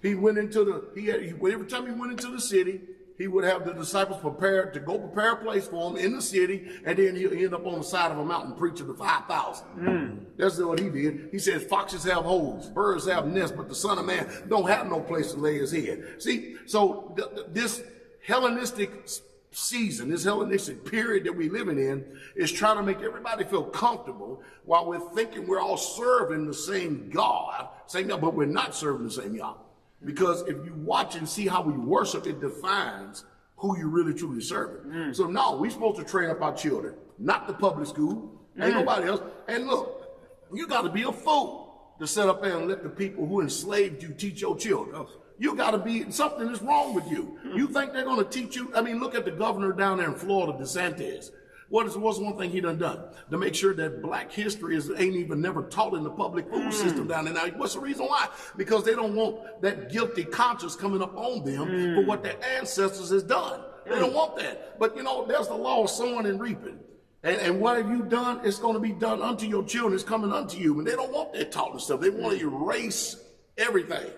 He went into every time he went into the city, he would have the disciples prepare a place for him in the city, and then he'll end up on the side of a mountain preaching to 5,000. That's what he did. He says, foxes have holes, birds have nests, but the Son of Man don't have no place to lay his head. See, so this Hellenistic season, this Hellenistic period that we're living in, is trying to make everybody feel comfortable while we're thinking we're all serving the same God, but we're not serving the same God. Because if you watch and see how we worship, it defines who you really truly serving. So no, we're supposed to train up our children, not the public school, ain't nobody else. And look, you got to be a fool to set up there and let the people who enslaved you teach your children. You got to be, something is wrong with you. You think they're going to teach you? I mean, look at the governor down there in Florida, DeSantis. What's one thing he done? To make sure that black history ain't even never taught in the public food system down there. Now, what's the reason why? Because they don't want that guilty conscience coming up on them for what their ancestors has done. They don't want that. But, there's the law of sowing and reaping. And what have you done? It's going to be done unto your children. It's coming unto you. And they don't want that taught and stuff. They want to erase everything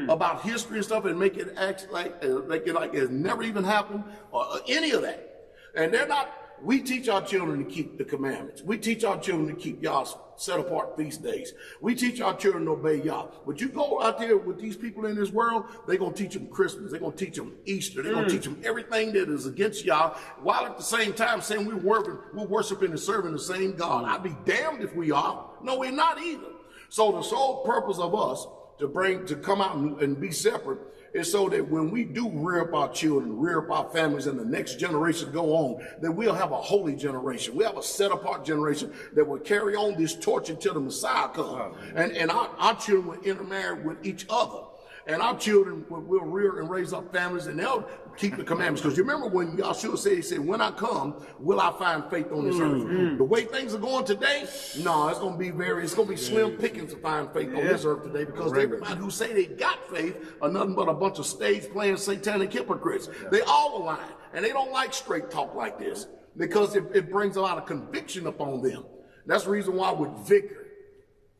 about history and stuff and make it act like it's never even happened or any of that. And they're not. We teach our children to keep the commandments. We teach our children to keep y'all's set apart feast days. We teach our children to obey y'all. But you go out there with these people in this world, they're going to teach them Christmas. They're going to teach them Easter. They're going to teach them everything that is against y'all, while at the same time saying we're worshiping and serving the same God. I'd be damned if we are. No, we're not either. So the sole purpose of us to come out and be separate is so that when we do rear up our children, rear up our families, and the next generation go on, that we'll have a holy generation. We'll have a set-apart generation that will carry on this torch until the Messiah comes. And our children will intermarry with each other. And our children will rear and raise up families, and they'll keep the commandments. Because you remember when Yahshua said, he said, when I come, will I find faith on this earth? The way things are going today, no, it's going to be slim pickings to find faith on this earth today, because everybody who say they got faith are nothing but a bunch of stage-playing satanic hypocrites. They all align, and they don't like straight talk like this, because it brings a lot of conviction upon them. That's the reason why with vigor,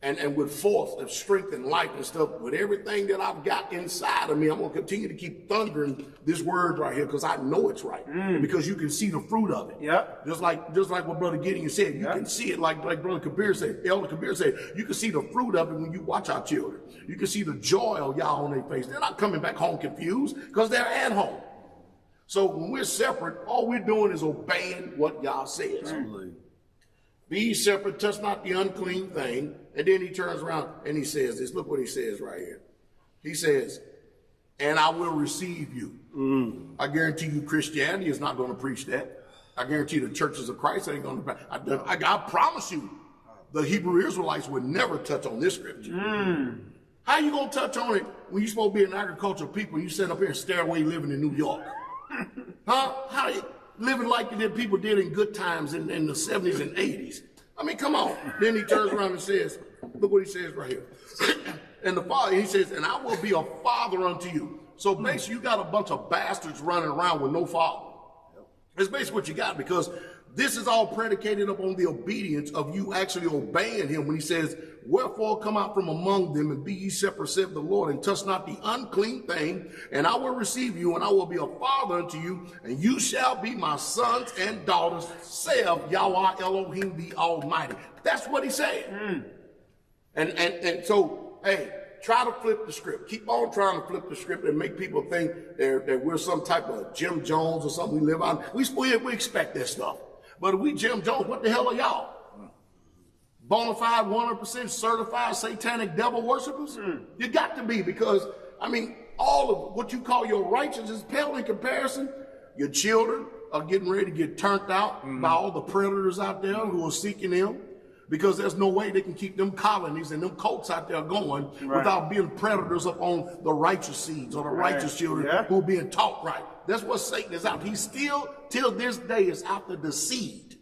and with force and strength and life and stuff, with everything that I've got inside of me, I'm going to continue to keep thundering this word right here, because I know it's right. Because you can see the fruit of it. Yep. Just like what Brother Gideon said. You can see it like Brother Kabir said, Elder Kabir said. You can see the fruit of it when you watch our children. You can see the joy of y'all on their face. They're not coming back home confused, because they're at home. So when we're separate, all we're doing is obeying what Yah says. Absolutely. Be ye separate, touch not the unclean thing. And then he turns around and he says this. Look what he says right here. He says, and I will receive you. I guarantee you Christianity is not going to preach that. I guarantee the churches of Christ ain't going to. I promise you, the Hebrew Israelites would never touch on this scripture. How you going to touch on it when you're supposed to be an agricultural people and you sit up here and stairway living in New York? Huh? How you living like people did in good times in the 70s and 80s? I mean, come on. Then he turns around and says, look what he says right here. And the father, he says, and I will be a father unto you. So basically, you got a bunch of bastards running around with no father. That's basically what you got, because this is all predicated upon the obedience of you actually obeying him when he says, wherefore come out from among them and be ye separate, saith the Lord, and touch not the unclean thing, and I will receive you, and I will be a father unto you, and you shall be my sons and daughters, saith Yahweh Elohim the Almighty. That's what he said. And so, hey, try to flip the script. Keep on trying to flip the script and make people think that we're some type of Jim Jones or something we live on. We expect that stuff. But if we Jim Jones, what the hell are y'all? Bonafide, 100% certified satanic devil worshipers? You got to be, because, I mean, all of what you call your righteousness pale in comparison. Your children are getting ready to get turned out by all the predators out there who are seeking them, because there's no way they can keep them colonies and them cults out there going without being predators upon the righteous seeds or the righteous children who are being taught right. That's what Satan is out. He still, till this day, is after the seed.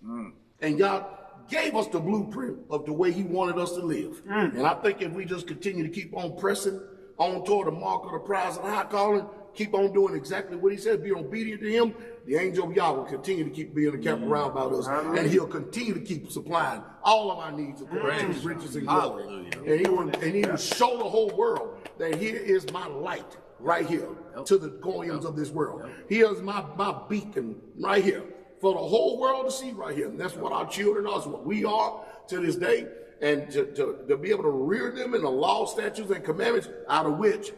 And God gave us the blueprint of the way he wanted us to live. And I think if we just continue to keep on pressing on toward the mark of the prize of the high calling, keep on doing exactly what he said, be obedient to him, the angel of Yah will continue to keep being a camp around about us, and he'll continue to keep supplying all of our needs according to his riches and glory. And he will show the whole world that here is my light right here to the goyams of this world. Here's my beacon right here for the whole world to see right here. And that's what our children are, that's what we are to this day. And to be able to rear them in the law, statutes, and commandments, out of which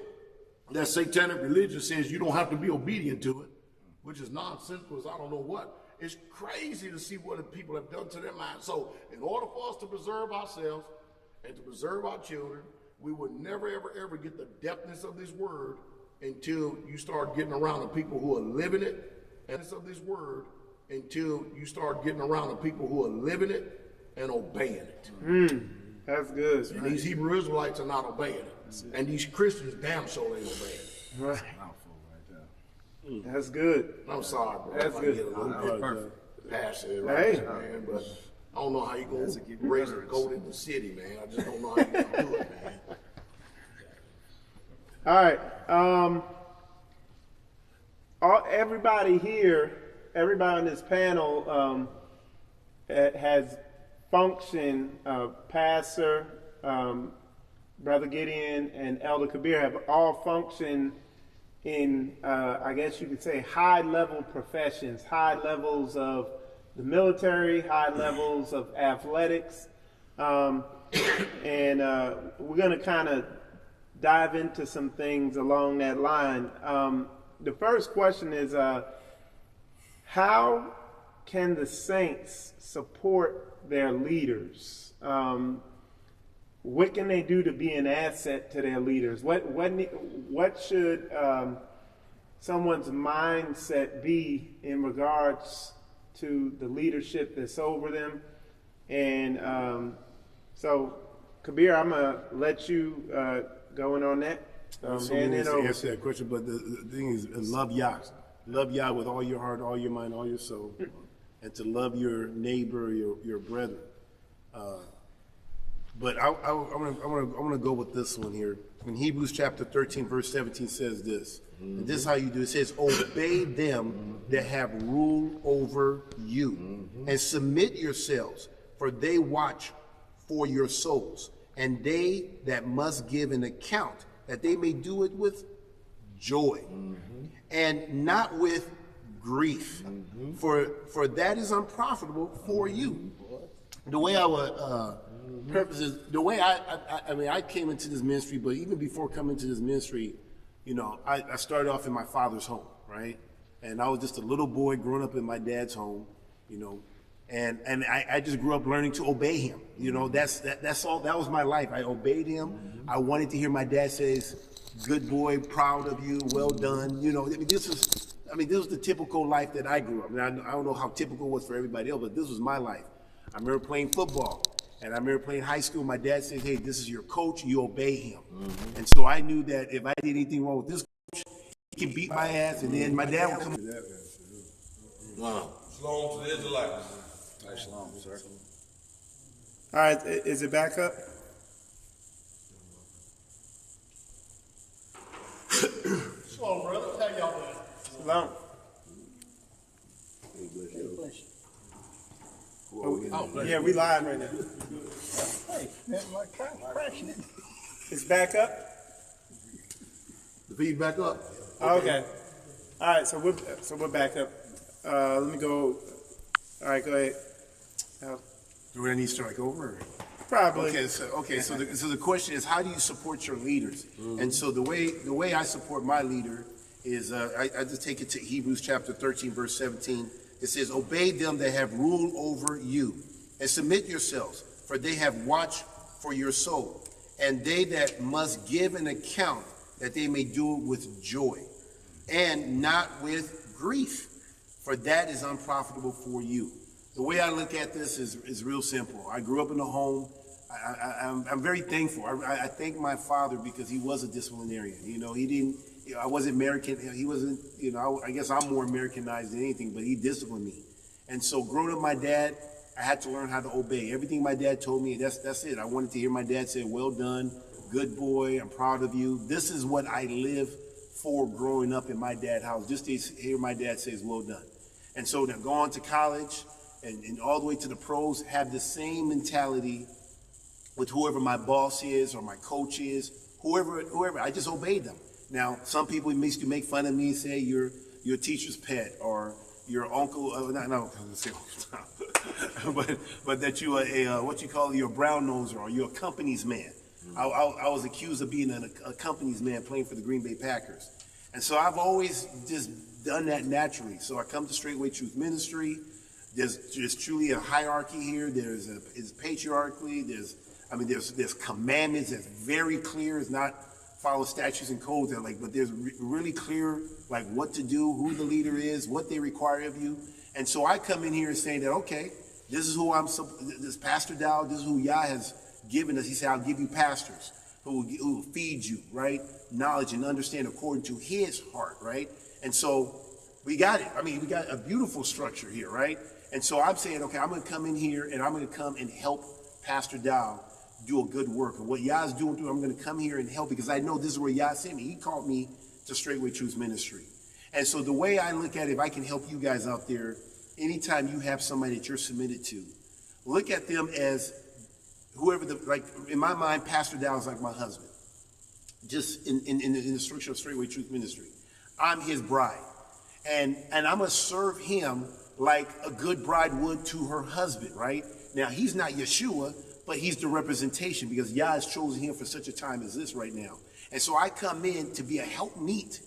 that satanic religion says you don't have to be obedient to it, which is nonsensical as I don't know what. It's crazy to see what people have done to their minds. So in order for us to preserve ourselves and to preserve our children, we would never, ever, ever get the depthness of this word until you start getting around the people who are living it, and of this word until you start getting around the people who are living it and obeying it. That's good. And these Hebrew Israelites are not obeying it. And these Christians damn sure ain't obeying it. Right. That's good. I'm sorry, bro. That's good. passionate right Hey. now, man. But I don't know how you gonna raise a goat in the city, man. I just don't know how you gonna do it, man. All right. Everybody here, everybody on this panel has function. Pastor, Brother Gideon, and Elder Kabir have all functioned in, I guess you could say, high-level professions, high levels of the military, high levels of athletics. And we're going to kind of dive into some things along that line. The first question is, how can the saints support their leaders? What can they do to be an asset to their leaders? What should someone's mindset be in regards to the leadership that's over them? And so, Kabir, I'm gonna let you go in on that. Answer that question, but the thing is, love Yah. Love Yah with all your heart, all your mind, all your soul, and to love your neighbor, your brother. But I want to go with this one here. In Hebrews chapter 13, verse 17 says this. And this is how you do it. It says, obey them that have rule over you, and submit yourselves, for they watch for your souls, and they that must give an account, that they may do it with joy, and not with grief, for that is unprofitable for you. The way I would purpose is, the way I mean, I came into this ministry, but even before coming to this ministry, you know, I started off in my father's home, right? And I was just a little boy growing up in my dad's home, you know, and I just grew up learning to obey him. You know, that's all. That was my life. I obeyed him. I wanted to hear my dad say, "Good boy, proud of you, well done." You know, this was the typical life that I grew up. I mean, I don't know how typical it was for everybody else, but this was my life. I remember playing football, and I remember playing high school. My dad said, "Hey, this is your coach. You obey him." And so I knew that if I did anything wrong with this coach, he could beat my ass, and then my dad would come. Wow. Shalom to the Israelites. Shalom, sir. All right, is it back up? Shalom, brother. How y'all doing? Shalom. Yeah, we live right now. Hey, man, my car crashing it. It's back up? The feed back up. Okay. All right, so we're back up. Let me go. All right, go ahead. Do I need to start over? Probably. So the question is, how do you support your leaders? And so the way I support my leader is, I just take it to Hebrews chapter 13, verse 17. It says, obey them that have rule over you, and submit yourselves, for they have watched for your soul, and they that must give an account, that they may do it with joy, and not with grief, for that is unprofitable for you. The way I look at this is real simple. I grew up in a home. I'm very thankful. I thank my father because he was a disciplinarian. You know, he didn't. You know, I wasn't American. He wasn't. You know, I guess I'm more Americanized than anything. But he disciplined me. And so, growing up, my dad, I had to learn how to obey everything my dad told me. That's it. I wanted to hear my dad say, "Well done, good boy. I'm proud of you." This is what I live for growing up in my dad's house. Just to hear my dad say, "Well done." And so, now go on to college. And all the way to the pros, have the same mentality with whoever my boss is or my coach is, whoever. I just obey them. Now, some people used to make fun of me and say you're your teacher's pet or your uncle. But that you are what you call your brown noser or you're a company's man. I was accused of being a company's man playing for the Green Bay Packers, and so I've always just done that naturally. So I come to Straitway Truth Ministry. There's truly a hierarchy here. It's patriarchally. There's commandments that's very clear. It's not follow statutes and codes but there's really clear like what to do, who the leader is, what they require of you. And so I come in here and saying that, okay, this is who this Pastor Dow, this is who Yah has given us. He said, I'll give you pastors who will feed you, right? Knowledge and understand according to his heart, right? And so we got it. I mean, we got a beautiful structure here, right? And so I'm saying, okay, I'm going to come in here and I'm going to come and help Pastor Dow do a good work. And what Yah's doing through, I'm going to come here and help because I know this is where Yah sent me. He called me to Straightway Truth Ministry. And so the way I look at it, if I can help you guys out there, anytime you have somebody that you're submitted to, look at them as whoever, like in my mind, Pastor Dow is like my husband. Just in the structure of Straightway Truth Ministry. I'm his bride. And I'm going to serve him like a good bride would to her husband, right? Now, he's not Yeshua, but he's the representation because Yah has chosen him for such a time as this right now. And so I come in to be a helpmeet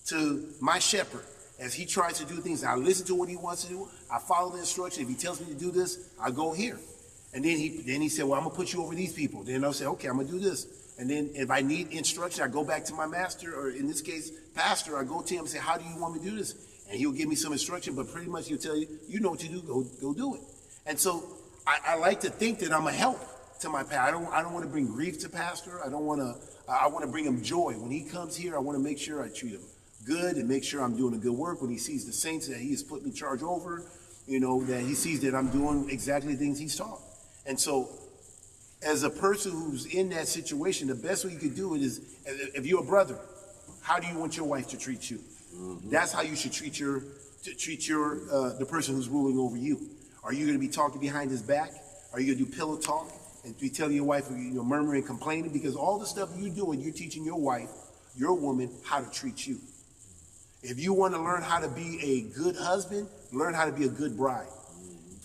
to my shepherd as he tries to do things. I listen to what he wants to do. I follow the instruction. If he tells me to do this, I go here. And then he said, well, I'm going to put you over these people. Then I'll say, okay, I'm going to do this. And then if I need instruction, I go back to my master, or in this case, pastor. I go to him and say, how do you want me to do this? And he'll give me some instruction, but pretty much he'll tell you, you know what to do, go do it. And so I like to think that I'm a help to my pastor. I don't want to bring grief to pastor. I want to bring him joy. When he comes here, I want to make sure I treat him good and make sure I'm doing a good work. When he sees the saints that he has put me in charge over, that he sees that I'm doing exactly the things he's taught. And so as a person who's in that situation, the best way you could do it is, if you're a brother, how do you want your wife to treat you? Mm-hmm. That's how you should treat the person who's ruling over you. Are you going to be talking behind his back? Are you going to do pillow talk and be telling your wife, murmuring and complaining? Because all the stuff you're doing, you're teaching your wife, your woman, how to treat you. If you want to learn how to be a good husband, learn how to be a good bride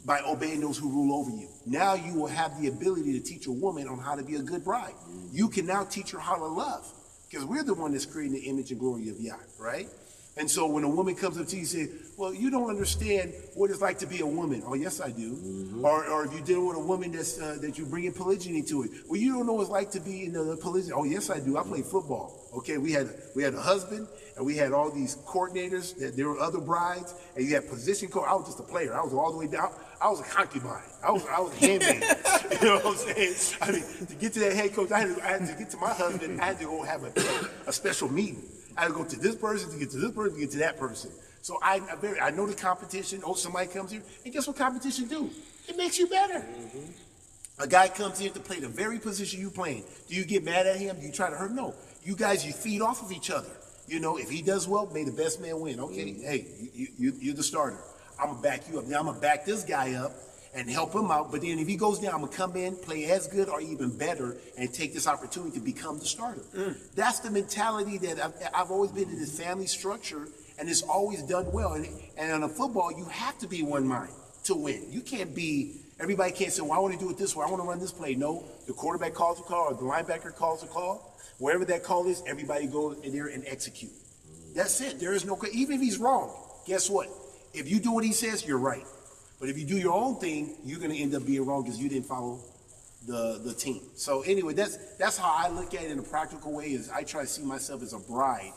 by obeying those who rule over you. Now you will have the ability to teach a woman on how to be a good bride. You can now teach her how to love, because we're the one that's creating the image and glory of Yah, right? And so when a woman comes up to you and says, well, you don't understand what it's like to be a woman. Oh, yes, I do. Mm-hmm. Or if you're dealing with a woman that you bring in polygyny to it. Well, you don't know what it's like to be in the polygyny. Oh, yes, I do. I played football. Okay, we had a husband, and we had all these coordinators. There were other brides, and you had position coach. I was just a player. I was all the way down. I was a concubine. I was a handmaid. You know what I'm saying? I mean, to get to that head coach, I had to get to my husband. I had to go have a special meeting. I had to go to this person to get to this person to get to that person. So I know the competition. Oh, somebody comes here, and guess what competition do? It makes you better. Mm-hmm. A guy comes here to play the very position you playing. Do you get mad at him? Do you try to hurt him? No. You feed off of each other. If he does well, may the best man win. Okay, hey, you're the starter. I'm going to back you up. Now I'm going to back this guy up and help him out. But then if he goes down, I'm going to come in, play as good or even better, and take this opportunity to become the starter. That's the mentality that I've always been in this family structure, and it's always done well. And in a football, you have to be one mind to win. You can't everybody can't say, well, I want to do it this way. I want to run this play. No, the quarterback calls a call or the linebacker calls a call. Wherever that call is, everybody goes in there and execute. That's it. There is no, even if he's wrong, guess what? If you do what he says, you're right. But if you do your own thing, you're going to end up being wrong because you didn't follow the team. So anyway, that's how I look at it in a practical way. Is I try to see myself as a bride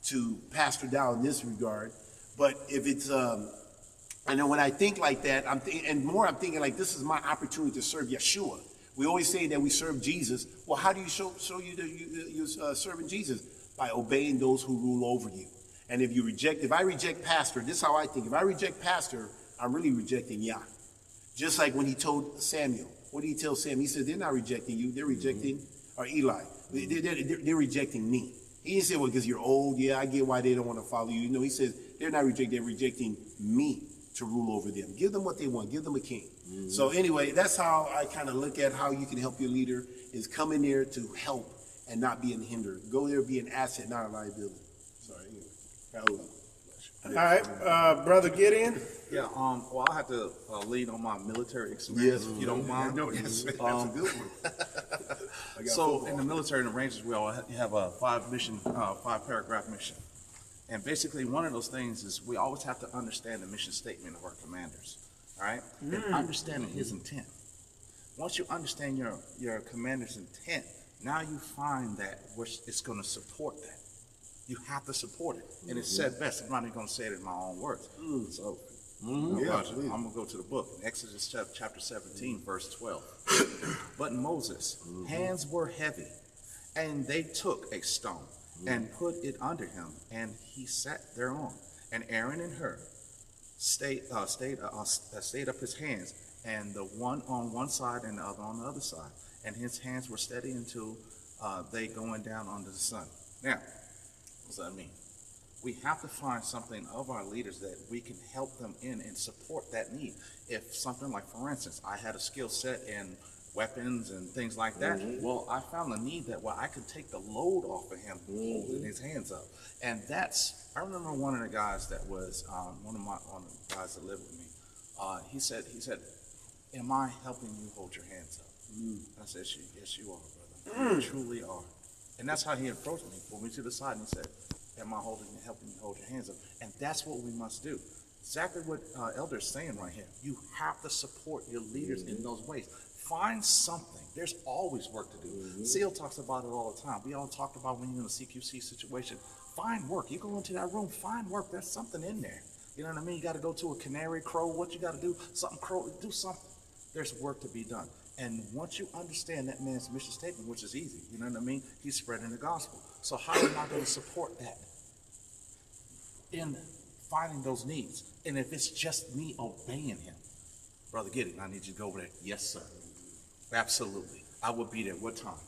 to Pastor Dow in this regard. But if it's, I know when I think like that, I'm thinking like this is my opportunity to serve Yeshua. We always say that we serve Jesus. Well, how do you show you that you're serving Jesus? By obeying those who rule over you. And if I reject pastor, this is how I think. If I reject pastor, I'm really rejecting Yah. Just like when he told Samuel. What did he tell Samuel? He said, they're not rejecting you. They're rejecting, or Eli. They're rejecting me. He didn't say, well, because you're old. Yeah, I get why they don't want to follow you. No, he says, they're not rejecting, they're rejecting me to rule over them. Give them what they want. Give them a king. Mm-hmm. So anyway, that's how I kind of look at how you can help your leader, is come in there to help and not be a hinder. Go there, be an asset, not a liability. Sorry, anyway. All right, Brother Gideon. Yeah, well, I have to lead on my military experience, if you don't mind. No, yes, that's a good one. So in the military, in the Rangers, we all have a 5-paragraph mission. And basically, one of those things is we always have to understand the mission statement of our commanders, all right? And understanding his intent. Once you understand your commander's intent, now you find that it's going to support that. You have to support it. And it's said best. I'm not even going to say it in my own words. So I'm going to go to the book. Exodus chapter 17, verse 12. But Moses' hands were heavy, and they took a stone and put it under him, and he sat thereon. And Aaron and Hur stayed up his hands, and the one on one side and the other on the other side, and his hands were steady until they going down under the sun. Now, what does that mean? We have to find something of our leaders that we can help them in and support that need. If something like, for instance, I had a skill set in weapons and things like that, well, I found a need that I could take the load off of him holding his hands up. And I remember one of the guys that was, one of the guys that lived with me, he said, am I helping you hold your hands up? I said, yes, you are, brother. You truly are. And that's how he approached me, pulled me to the side, and he said, am I helping you hold your hands up? And that's what we must do. Exactly what Elder's saying right here. You have to support your leaders in those ways. Find something. There's always work to do. Seal talks about it all the time. We all talked about when you're in a CQC situation. Find work. You go into that room, find work. There's something in there. You know what I mean? You got to go to a canary, crow. What you got to do? Something, crow. Do something. There's work to be done. And once you understand that man's mission statement, which is easy, you know what I mean? He's spreading the gospel. So how am I going to support that in finding those needs? And if it's just me obeying him, Brother Gideon, I need you to go over there. Yes, sir. Absolutely. I will be there. What time?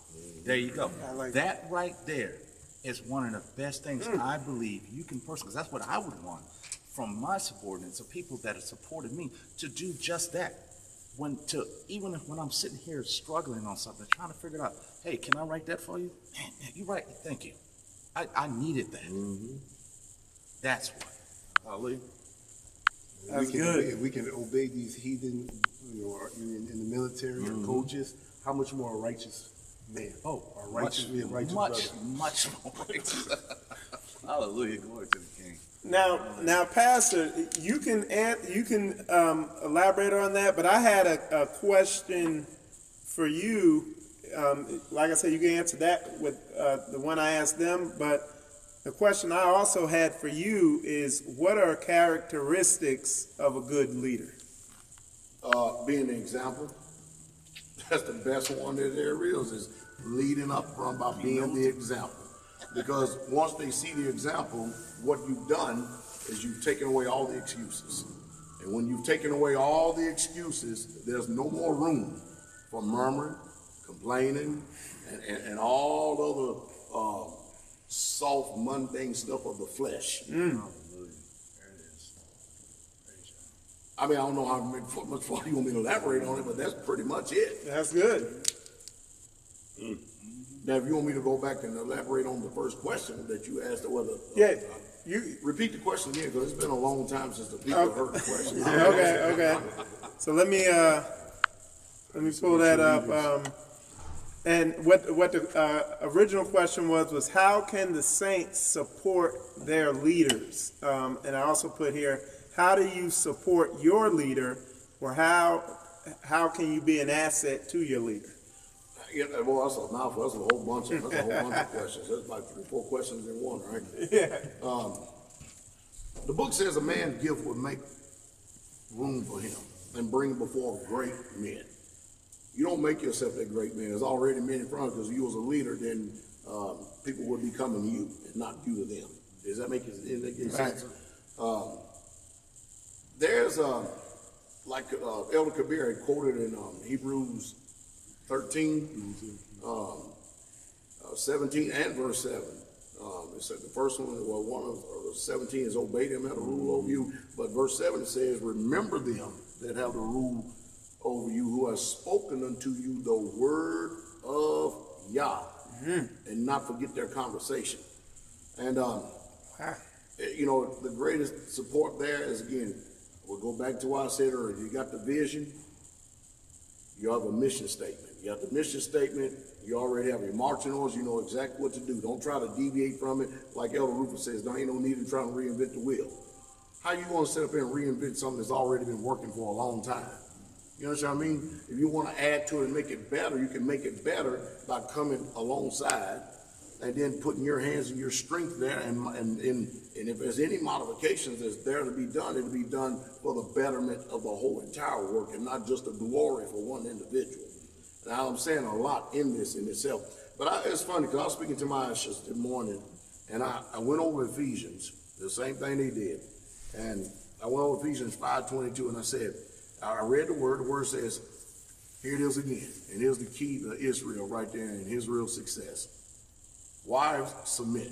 There you go. That right there is one of the best things I believe you can personally, because that's what I would want from my subordinates, the people that have supported me, to do just that. Even when I'm sitting here struggling on something, trying to figure it out, hey, can I write that for you? Man, you right. Thank you. I needed that. That's what. Hallelujah. That's good. We can obey these heathen, in the military or coaches. How much more a righteous man? Oh, righteous much more righteous. Hallelujah, glory to the King. Now, Pastor, you can elaborate on that, but I had a question for you. Like I said, you can answer that with the one I asked them, but the question I also had for you is, what are characteristics of a good leader? Being an example. That's the best one that there is leading up from by being the example. Because once they see the example, what you've done is you've taken away all the excuses. And when you've taken away all the excuses, there's no more room for murmuring, complaining, and all other soft, mundane stuff of the flesh. I mean, I don't know how much far you want me to elaborate on it, but that's pretty much it. That's good. Now, if you want me to go back and elaborate on the first question that you asked, whether you repeat the question again, because it's been a long time since the people heard the question. Okay. So let me pull that up. And what the original question was how can the saints support their leaders? And I also put here, how do you support your leader, or how can you be an asset to your leader? Well, that's a mouthful. That's a whole bunch of questions. That's like 3-4 questions in one, right? Yeah. The book says a man's gift would make room for him and bring him before great men. You don't make yourself that great man. There's already men in front of you, because if you was a leader, then people would be coming to you and not you to them. Does that make sense? There's like Elder Kabir had quoted in Hebrews 13, 17 and verse 7. It said the first one, one of 17 is obey them that rule over you. But verse 7 says, remember them that have the rule over you, who have spoken unto you the word of Yah, and not forget their conversation. And, the greatest support there is, again, we'll go back to what I said earlier. You got the vision, you have a mission statement. You have the mission statement, you already have your marching orders, you know exactly what to do. Don't try to deviate from it. Like Elder Rufus says, there ain't no need in trying to reinvent the wheel. How you going to sit up here and reinvent something that's already been working for a long time? You know what I mean? If you want to add to it and make it better, you can make it better by coming alongside and then putting your hands and your strength there. And if there's any modifications that's there to be done, it'll be done for the betterment of the whole entire work and not just a glory for one individual. Now, I'm saying a lot in this in itself. But it's funny, because I was speaking to my ushers this morning, and I went over Ephesians, the same thing they did. And I went over Ephesians 5:22 and I said, I read the word says, here it is again, and here's the key to Israel right there and Israel's success. Wives, submit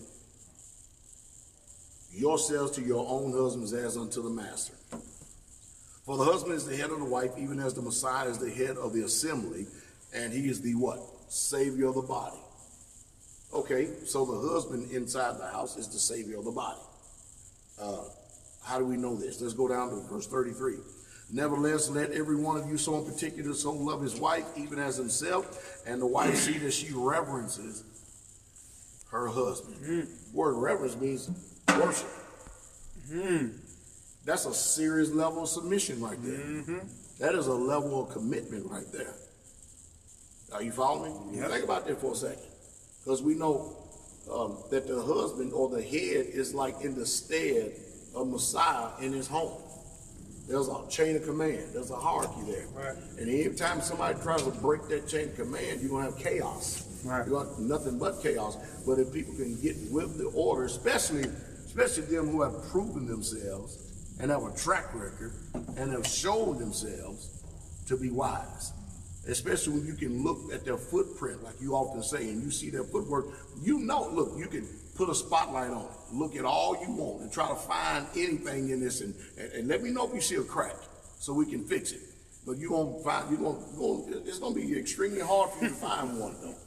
yourselves to your own husbands as unto the master. For the husband is the head of the wife, even as the Messiah is the head of the assembly, and he is the what? Savior of the body. Okay, so the husband inside the house is the savior of the body. How do we know this? Let's go down to verse 33. Nevertheless, let every one of you so in particular so love his wife, even as himself, and the wife see that she reverences her husband. Word reverence means worship. That's a serious level of submission right there. That is a level of commitment right there. Are you following me? Yep. Think about that for a second. Because we know that the husband or the head is like in the stead of Messiah in his home. There's a chain of command. There's a hierarchy there. Right. And every time somebody tries to break that chain of command, you're going to have chaos. Right. You're going to have nothing but chaos. But if people can get with the order, especially them who have proven themselves and have a track record and have shown themselves to be wise. Especially when you can look at their footprint, like you often say, and you see their footwork, you know, look, you can put a spotlight on it. Look at all you want and try to find anything in this and let me know if you see a crack so we can fix it. But it's going to be extremely hard for you to find one, though,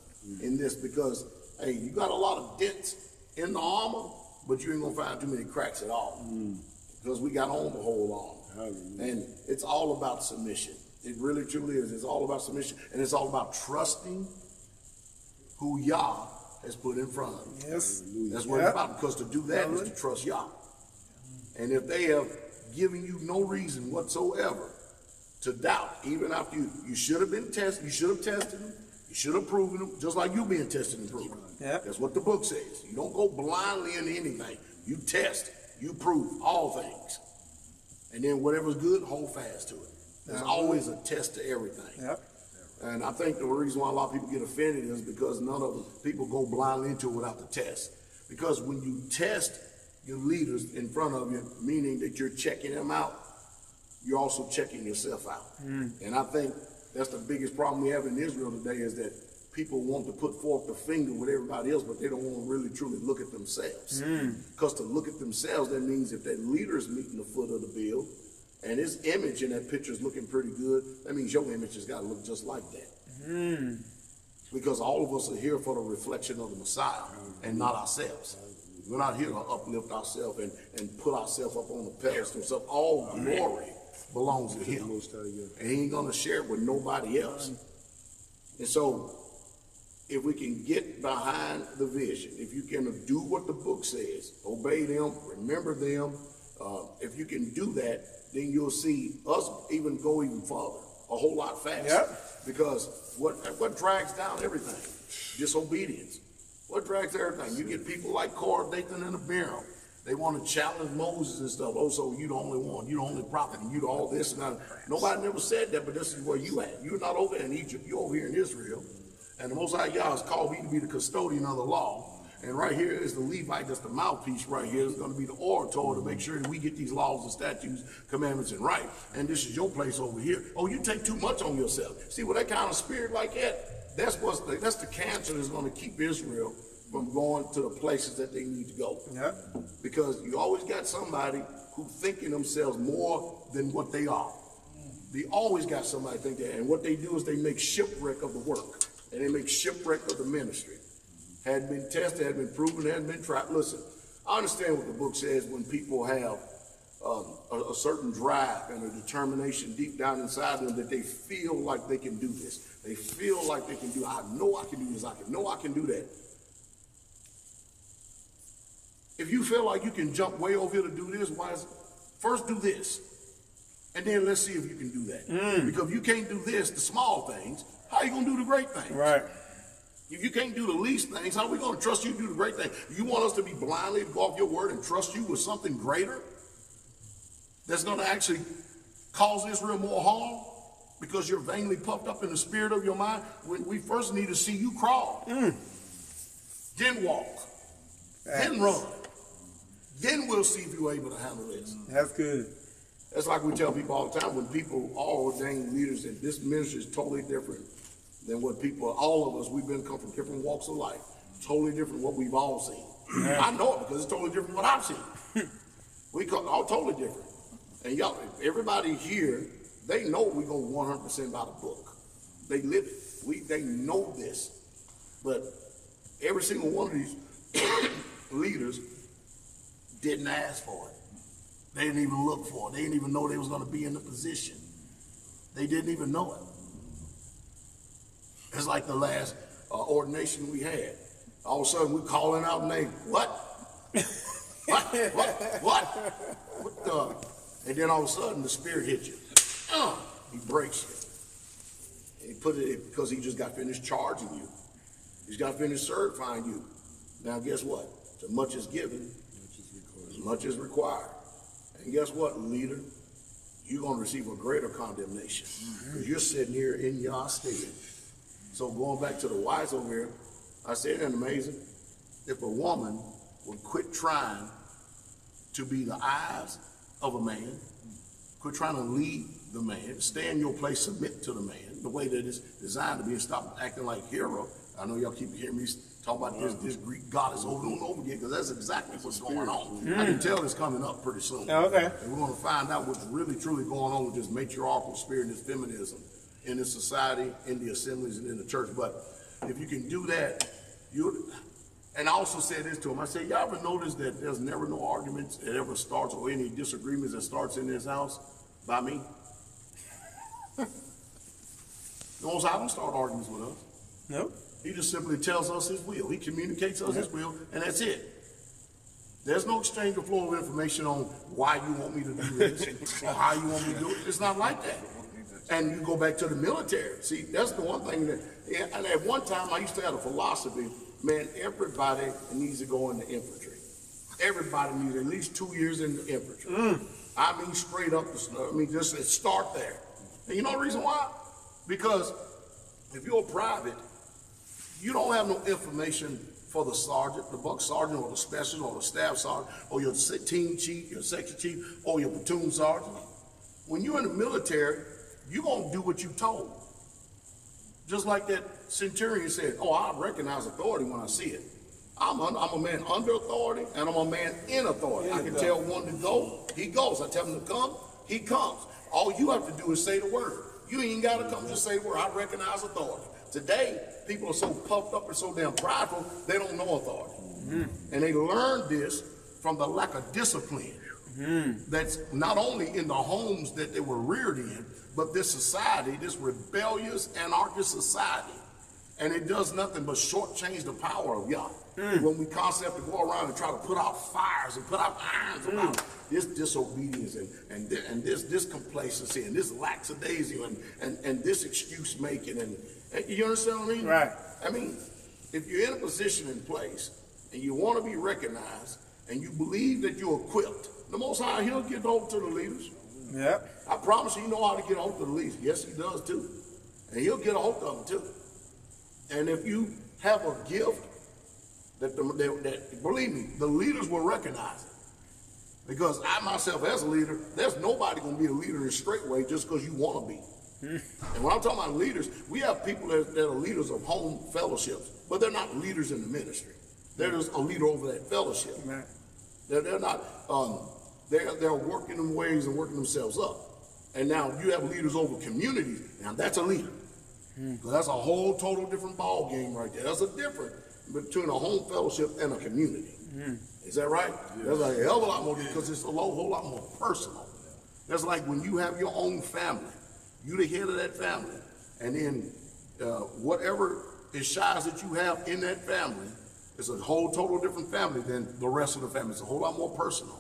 in this because, hey, you got a lot of dents in the armor, but you ain't going to find too many cracks at all because we got on the whole armor. And it's all about submission. It really, truly is. It's all about submission, and it's all about trusting who Yah has put in front of you. Yes. That's what it's about, because to do that is to trust Yah. And if they have given you no reason whatsoever to doubt, even after you should have been tested, you should have tested them, you should have proven them, just like you being tested and proven. Yep. That's what the book says. You don't go blindly into anything. You test, you prove all things. And then whatever's good, hold fast to it. There's always a test to everything. Yep. And I think the reason why a lot of people get offended is because none of the people go blindly into it without the test. Because when you test your leaders in front of you, meaning that you're checking them out, you're also checking yourself out. And I think that's the biggest problem we have in Israel today, is that people want to put forth the finger with everybody else, but they don't want to really truly look at themselves. Because to look at themselves, that means if that leader's meeting the foot of the bill, and his image in that picture is looking pretty good, that means your image has got to look just like that. Because all of us are here for the reflection of the Messiah and not ourselves. We're not here to uplift ourselves and put ourselves up on the pedestal. So all glory belongs to him. And he ain't going to share it with nobody else. And so if we can get behind the vision, if you can do what the book says, obey them, remember them, if you can do that, then you'll see us even go even farther, a whole lot faster. Yep. Because what drags down everything? Disobedience. What drags everything? You get people like Korah, Dathan, and Abiram. They want to challenge Moses and stuff. Oh, so you the only one, you the only prophet, and you the all this and that. Nobody never said that, but this is where you at. You're not over in Egypt, you're over here in Israel. And the Most High Yah has called me to be the custodian of the law. And right here is the Levite, that's the mouthpiece right here. It's going to be the orator to make sure that we get these laws and statutes, commandments, and right. And this is your place over here. Oh, you take too much on yourself. See, with that kind of spirit like that, that's the cancer that's going to keep Israel from going to the places that they need to go. Yep. Because you always got somebody who thinking themselves more than what they are. They always got somebody think that. And what they do is they make shipwreck of the work. And they make shipwreck of the ministry. Hadn't been tested, hadn't been proven, hadn't been tried. Listen, I understand what the book says when people have a certain drive and a determination deep down inside them that they feel like they can do this. They feel like they can do, I know I can do this, I know I can do that. If you feel like you can jump way over here to do this, first do this. And then let's see if you can do that. Because if you can't do this, the small things, how are you going to do the great things? Right. If you can't do the least things, how are we going to trust you to do the great thing? You want us to be blindly to go off your word and trust you with something greater that's going to actually cause Israel more harm because you're vainly puffed up in the spirit of your mind? When we first need to see you crawl, then walk, then run. Then we'll see if you're able to handle this. That's good. That's like we tell people all the time, when people are ordained leaders, that this ministry is totally different than what people, all of us, come from different walks of life. Totally different than what we've all seen. I know it because it's totally different than what I've seen. We all totally different. And y'all, everybody here, they know we go 100% by the book. They live it. They know this. But every single one of these leaders didn't ask for it. They didn't even look for it. They didn't even know they was going to be in the position. They didn't even know it. It's like the last ordination we had. All of a sudden, we're calling out names. What? What? What the? And then all of a sudden, the Spirit hits you. He breaks you. And he put it because he just got finished charging you. He's got finished certifying you. Now, guess what? So much is given, as much is required. And guess what, leader? You're going to receive a greater condemnation because you're sitting here in your stead. So going back to the wives over here, I said, isn't it amazing? If a woman would quit trying to be the eyes of a man, quit trying to lead the man, stay in your place, submit to the man, the way that it's designed to be, and stop acting like hero. I know y'all keep hearing me talk about this Greek goddess over and over again, because that's exactly what's going on. I can tell it's coming up pretty soon. Okay. And we're going to find out what's really, truly going on with this matriarchal spirit and this feminism in the society, in the assemblies, and in the church. But if you can do that, and I also said this to him, I said, y'all ever notice that there's never no arguments that ever starts or any disagreements that starts in this house by me? The Most High don't start arguments with us. Nope. He just simply tells us his will. He communicates us his will, and that's it. There's no exchange of flow of information on why you want me to do this or how you want me to do it. It's not like that. And you go back to the military. See, that's the one thing that, and at one time I used to have a philosophy, man, everybody needs to go in the infantry. Everybody needs at least 2 years in the infantry. I mean, straight up, just start there. And you know the reason why? Because if you're a private, you don't have no information for the sergeant, the buck sergeant, or the specialist, or the staff sergeant, or your team chief, your section chief, or your platoon sergeant. When you're in the military, you're going to do what you're told. Just like that centurion said, oh, I recognize authority when I see it. I'm a man under authority, and I'm a man in authority. I can tell one to go, he goes. I tell him to come, he comes. All you have to do is say the word. You ain't got to come, just say the word. I recognize authority. Today, people are so puffed up and so damn prideful, they don't know authority. And they learned this from the lack of discipline. That's not only in the homes that they were reared in, but this society, this rebellious, anarchist society. And it does nothing but shortchange the power of God. When we constantly have to go around and try to put out fires and put out irons about this disobedience and this complacency and this lackadaisy and this excuse making and you understand what I mean? Right. I mean, if you're in a position in place and you want to be recognized and you believe that you're equipped, the Most High, he'll get hold to the leaders. Yep. I promise you, he know how to get hold to the leaders. Yes, he does too. And he'll get a hold of them too. And if you have a gift that believe me, the leaders will recognize it. Because I myself as a leader, there's nobody going to be a leader in Straitway just because you want to be. And when I'm talking about leaders, we have people that are leaders of home fellowships, but they're not leaders in the ministry. They're just a leader over that fellowship. Right. They're not, they're working them ways and working themselves up. And now you have leaders over communities. Now that's a leader. So that's a whole total different ball game right there. That's a difference between a home fellowship and a community. Is that right? Yeah. That's like a hell of a lot more because it's a whole lot more personal. That's like when you have your own family. You the head of that family, and then whatever shines that you have in that family is a whole total different family than the rest of the family. It's a whole lot more personal.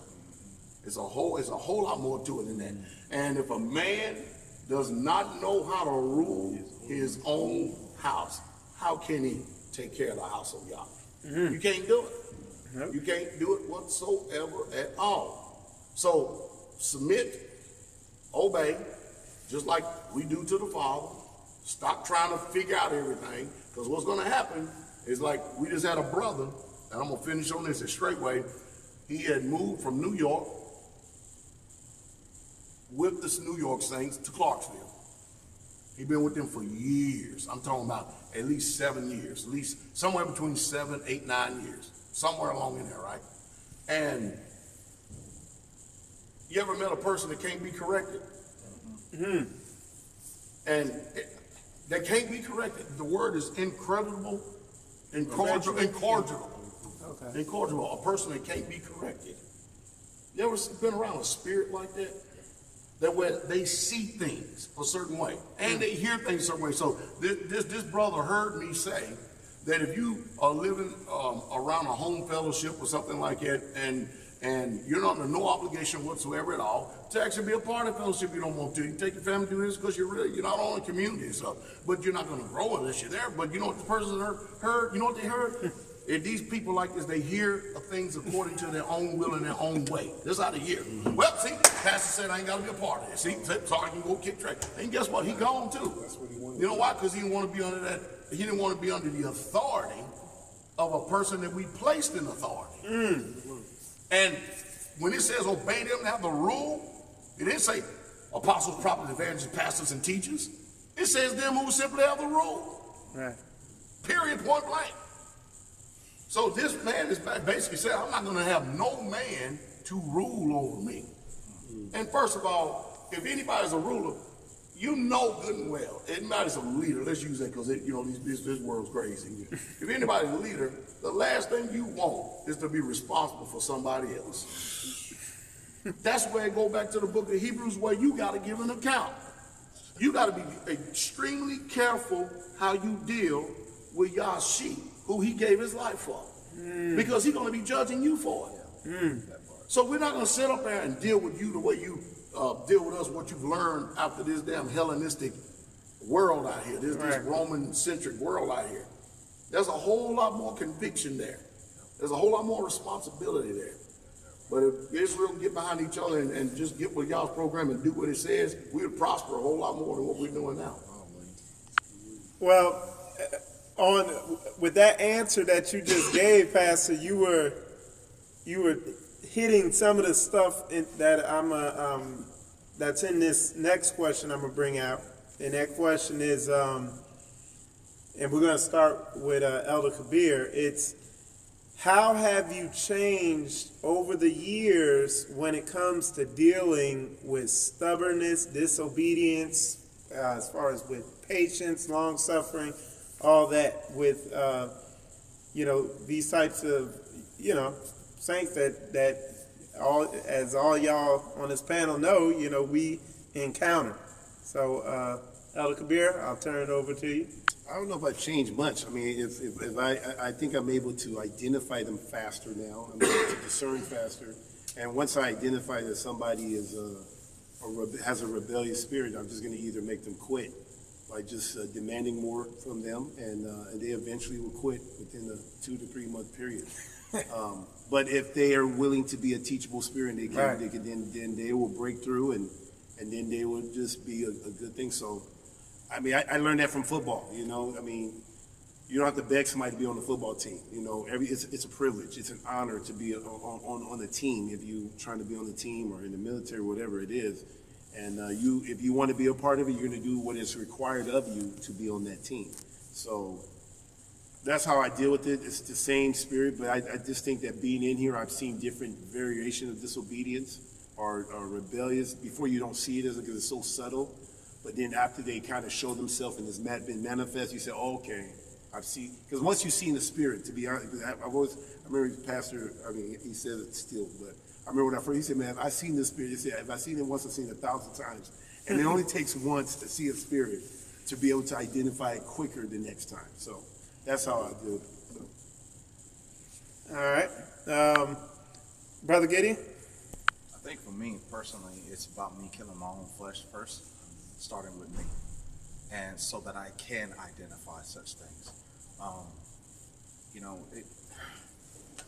It's a whole lot more to it than that. And if a man does not know how to rule his own house, how can he take care of the house of Yahweh? You can't do it. Nope. You can't do it whatsoever at all. So submit, obey, just like we do to the Father. Stop trying to figure out everything, because what's going to happen is like we just had a brother, and I'm going to finish on this at Straitway. He had moved from New York with the New York Saints to Clarksville. He's been with them for years. I'm talking about at least 7 years, at least somewhere between 7, 8, 9 years, somewhere along in there, right? And you ever met a person that can't be corrected? Mm-hmm. And they can't be corrected. The word is incorrigible, incorrigible. Okay. Incorrigible, a person that can't be corrected. You ever been around a spirit like that? That where they see things a certain way and they hear things a certain way. So this brother heard me say that if you are living around a home fellowship or something like that, and you're not under no obligation whatsoever at all to actually be a part of fellowship, you don't want to. You take your family to do this because you're not on a community and stuff, but you're not going to grow unless you're there. But you know what the person heard? You know what they heard? If these people like this, they hear things according to their own will and their own way. That's how they hear. Mm-hmm. Well, see, Pastor said I ain't got to be a part of this. See, so I can go kick track. And guess what? He gone too. That's what he wanted. You know why? Because he didn't want to be under that. He didn't want to be under the authority of a person that we placed in authority. Mm. And when it says obey them, have the rule, it didn't say apostles, prophets, evangelists, pastors, and teachers. It says them who simply have the rule. Right. Period, point blank. So this man is basically saying, I'm not going to have no man to rule over me. Mm-hmm. And first of all, if anybody's a ruler, you know good and well, anybody's a leader, let's use that because this world's crazy. If anybody's a leader, the last thing you want is to be responsible for somebody else. That's where it goes back to the book of Hebrews where you got to give an account. You got to be extremely careful how you deal with your sheep, who he gave his life for. Because he's going to be judging you for it. So we're not going to sit up there and deal with you the way you deal with us, what you've learned after this damn Hellenistic world out here, this Roman-centric world out here. There's a whole lot more conviction there. There's a whole lot more responsibility there. But if Israel can get behind each other and just get with y'all's program and do what it says, we'll prosper a whole lot more than what we're doing now. Well, with that answer that you just gave, Pastor, you were hitting some of the stuff that that's in this next question I'm gonna bring out, and that question is, and we're gonna start with Elder Kabir. It's how have you changed over the years when it comes to dealing with stubbornness, disobedience, as far as with patience, long suffering, all that with these types of saints that all y'all on this panel know, we encounter. So Elder Kabir, I'll turn it over to you. I don't know if I changed much. I mean, if I think I'm able to identify them faster now. I'm able to discern faster. And once I identify that somebody has a rebellious spirit, I'm just going to either make them quit by just demanding more from them, and they eventually will quit within a 2 to 3 month period. But if they are willing to be a teachable spirit, then they will break through, and then they will just be a good thing. So, I mean, I learned that from football. I mean, you don't have to beg somebody to be on the football team. It's a privilege. It's an honor to be on the team if you're trying to be on the team or in the military, whatever it is. And if you want to be a part of it, you're going to do what is required of you to be on that team. So that's how I deal with it. It's the same spirit, but I just think that being in here, I've seen different variation of disobedience or rebellious. Before you don't see it because it's so subtle, but then after they kind of show themselves and it's been manifest, you say, oh, okay, I've seen. Because once you've seen the spirit, to be honest, I remember the pastor, he said it still, but I remember when he said, man, I've seen this spirit. He said, if I've seen it once, I've seen it 1,000 times. And it only takes once to see a spirit to be able to identify it quicker the next time. So that's how I do it. All right. Brother Gideon? I think for me personally, it's about me killing my own flesh first, starting with me, and so that I can identify such things.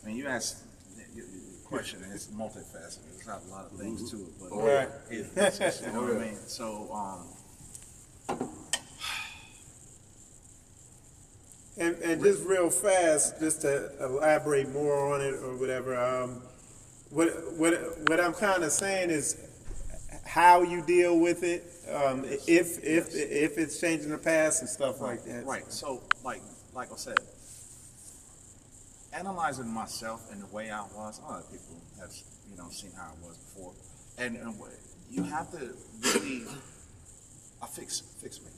You asked the question, and it's multifaceted. There's not a lot of things to it, but it's just, you know what I mean? So, and just real fast, just to elaborate more on it or whatever, what I'm kind of saying is, how you deal with it, if it's changing the past and stuff like that. Right. So, like I said, analyzing myself and the way I was, other people have, seen how I was before, and you have to really fix me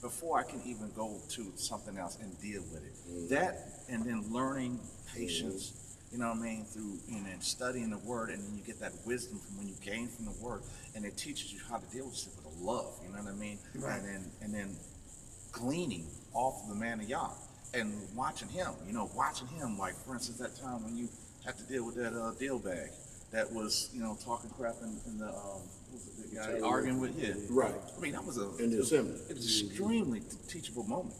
before I can even go to something else and deal with it. That, and then learning patience, you know what I mean, through and then studying the word, and then you get that wisdom from when you gain from the word, and it teaches you how to deal with it with a love, you know what I mean? Right. And then gleaning off of the man of Yah and watching him, like for instance that time when you had to deal with that deal bag that was, talking crap in the guy arguing with Right. I mean, that was in the assembly. An extremely teachable moment.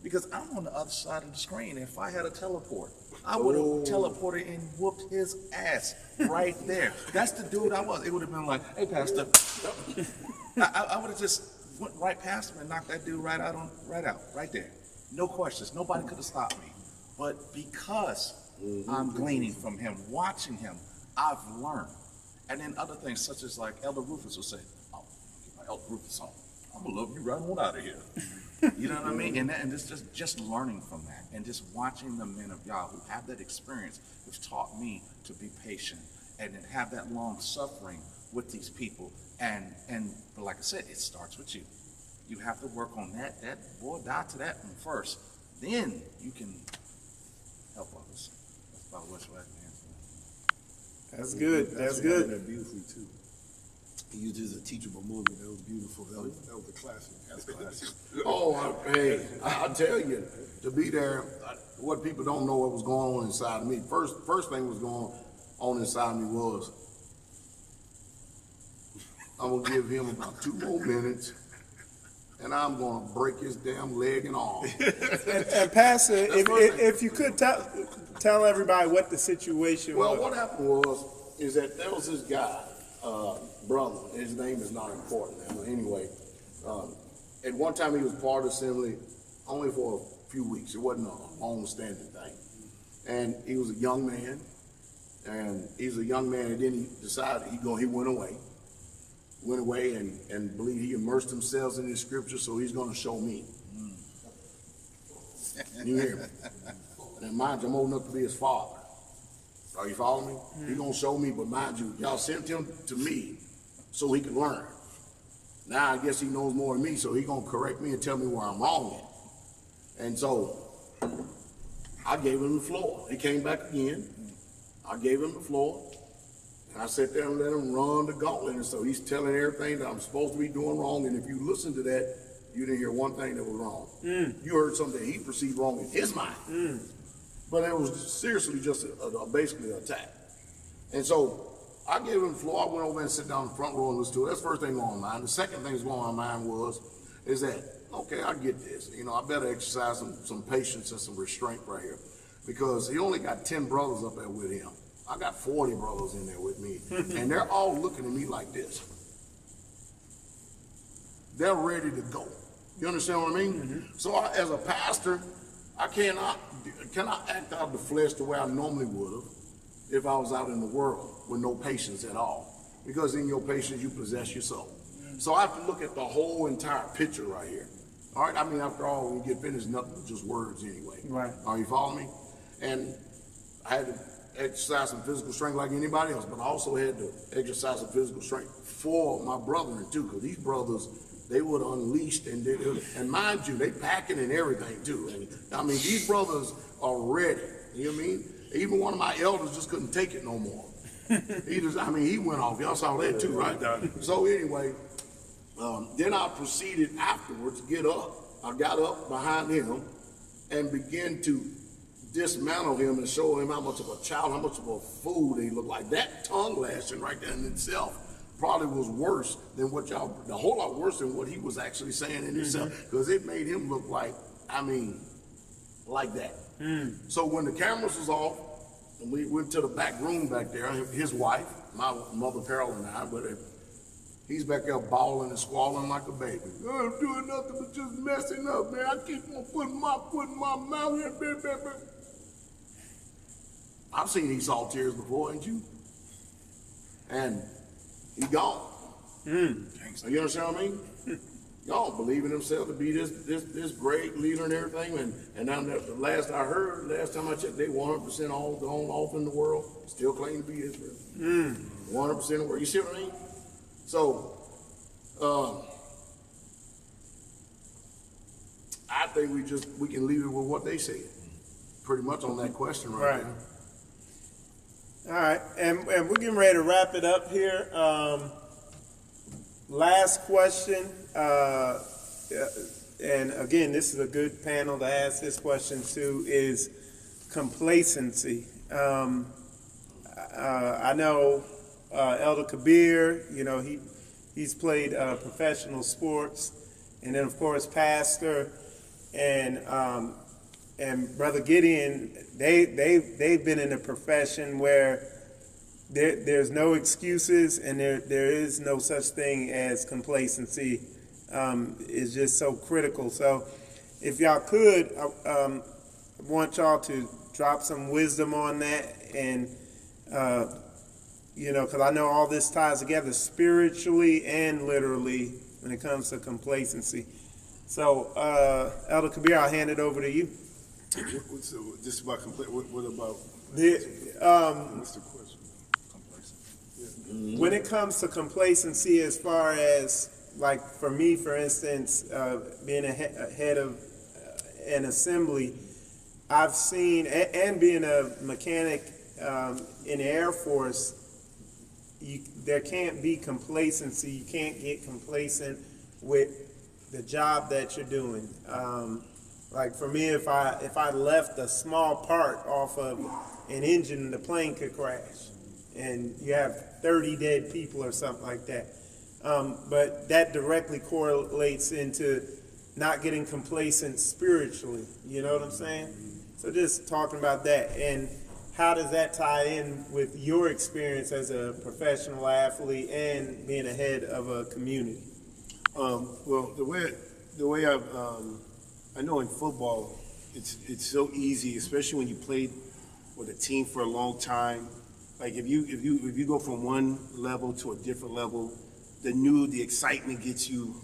Because I'm on the other side of the screen. If I had a teleport, I would have teleported and whooped his ass right there. That's the dude I was. It would have been like, hey, Pastor. I would have just went right past him and knocked that dude right out, right there. No questions. Nobody could have stopped me. But because I'm gleaning from him, watching him, I've learned. And then other things such as like Elder Rufus will say, oh, get my Elder Rufus on. I'm going to love you right on out of here. You know what I mean? And it's just learning from that and just watching the men of Yah who have that experience have taught me to be patient and then have that long suffering with these people. But like I said, it starts with you. You have to work on that boy, die to that one first. Then you can help others. That's about what's right, man. That's good. That's good. That beautifully too. He used it as a teachable moment. That was beautiful. That was a classic. That's classic. I tell you, to be there, what people don't know what was going on inside of me. First thing was going on inside of me was, I'm gonna give him about 2 more minutes, and I'm gonna break his damn leg and arm. and Pastor, if you could tell everybody what the situation was. Well, what happened is that there was this guy. Brother, his name is not important now. Anyway, at one time he was part of the assembly only for a few weeks. It wasn't a long-standing thing. And he was a young man, and then he decided he went away and believed he immersed himself in the scripture, so he's going to show me. You hear me? And mind you, I'm old enough to be his father. Are you following me? He's going to show me, but mind you, y'all sent him to me so he could learn. Now I guess he knows more than me, so he's going to correct me and tell me where I'm wrong at. And so I gave him the floor. He came back again. I gave him the floor. And I sat there and let him run the gauntlet. And so he's telling everything that I'm supposed to be doing wrong. And if you listen to that, you didn't hear one thing that was wrong. You heard something that he perceived wrong in his mind. But it was seriously just basically an attack. And so I gave him the floor. I went over and sat down in the front row and listened to it. That's the first thing on my mind. The second thing that's going on my mind is that, okay, I get this. I better exercise some patience and some restraint right here. Because he only got 10 brothers up there with him. I got 40 brothers in there with me. And they're all looking at me like this. They're ready to go. You understand what I mean? So as a pastor, I cannot act out of the flesh the way I normally would have if I was out in the world with no patience at all. Because in your patience, you possess your soul. So I have to look at the whole entire picture right here. All right? I mean, after all, when you get finished, nothing but just words anyway. Right. Are you following me? And I had to exercise some physical strength like anybody else, but I also had to exercise some physical strength for my brethren too, because these brothers, they would unleashed and mind you, they packing and everything too. And I mean, these brothers are ready. You know what I mean? Even one of my elders just couldn't take it no more. He went off. Y'all saw that too, right? So anyway, then I proceeded afterwards to get up. I got up behind him and began to dismantle him and show him how much of a child, how much of a fool he looked like. That tongue lashing right there in itself probably was worse than a whole lot worse than what he was actually saying in himself, because it made him look like that. So when the cameras was off, and we went to the back room back there, his wife, my mother Carol and I, but he's back there bawling and squalling like a baby. I'm doing nothing but just messing up, man. I keep on putting my foot in my mouth here. I've seen Esau tears before, ain't you? And he gone. You understand what I mean? Y'all believe in themselves to be this great leader and everything, and now the last I heard, last time I checked, they 100% all gone off in the world, still claim to be Israel. 100% of the world. You see what I mean? So, I think we can leave it with what they said, pretty much on that question right now. All right, and we're getting ready to wrap it up here. Last question, and again, this is a good panel to ask this question to, is complacency. I know Elder Kabir, he's played professional sports, and then of course pastor, and Brother Gideon, they've been in a profession where there's no excuses, and there is no such thing as complacency. It's just so critical. So if y'all could, I want y'all to drop some wisdom on that, and because I know all this ties together spiritually and literally when it comes to complacency. So Elder Kabir, I'll hand it over to you. Just about what about? What's the question? When it comes to complacency, as far as, like, for me, for instance, being a head of an assembly, I've seen, and being a mechanic in the Air Force, there can't be complacency. You can't get complacent with the job that you're doing. Like for me, if I left a small part off of an engine, the plane could crash, and you have 30 dead people or something like that. But that directly correlates into not getting complacent spiritually. You know what I'm saying? So just talking about that, and how does that tie in with your experience as a professional athlete and being a head of a community? Well, the way I know in football, it's so easy, especially when you played with a team for a long time. Like if you go from one level to a different level, the excitement gets you,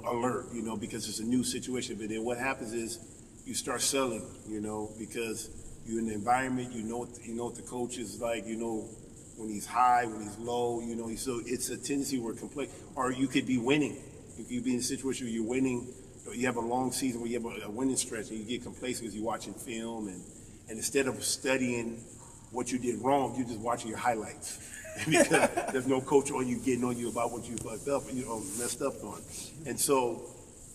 alert, because it's a new situation. But then what happens is you start selling, because you're in the environment, you know what the coach is like, when he's high, when he's low, so it's a tendency where or you could be winning. You could be in a situation where you're winning, you have a long season where you have a winning stretch, and you get complacent because you're watching film, and instead of studying what you did wrong, you're just watching your highlights. Because there's no coach on you getting on you about what you fucked up, messed up on. And so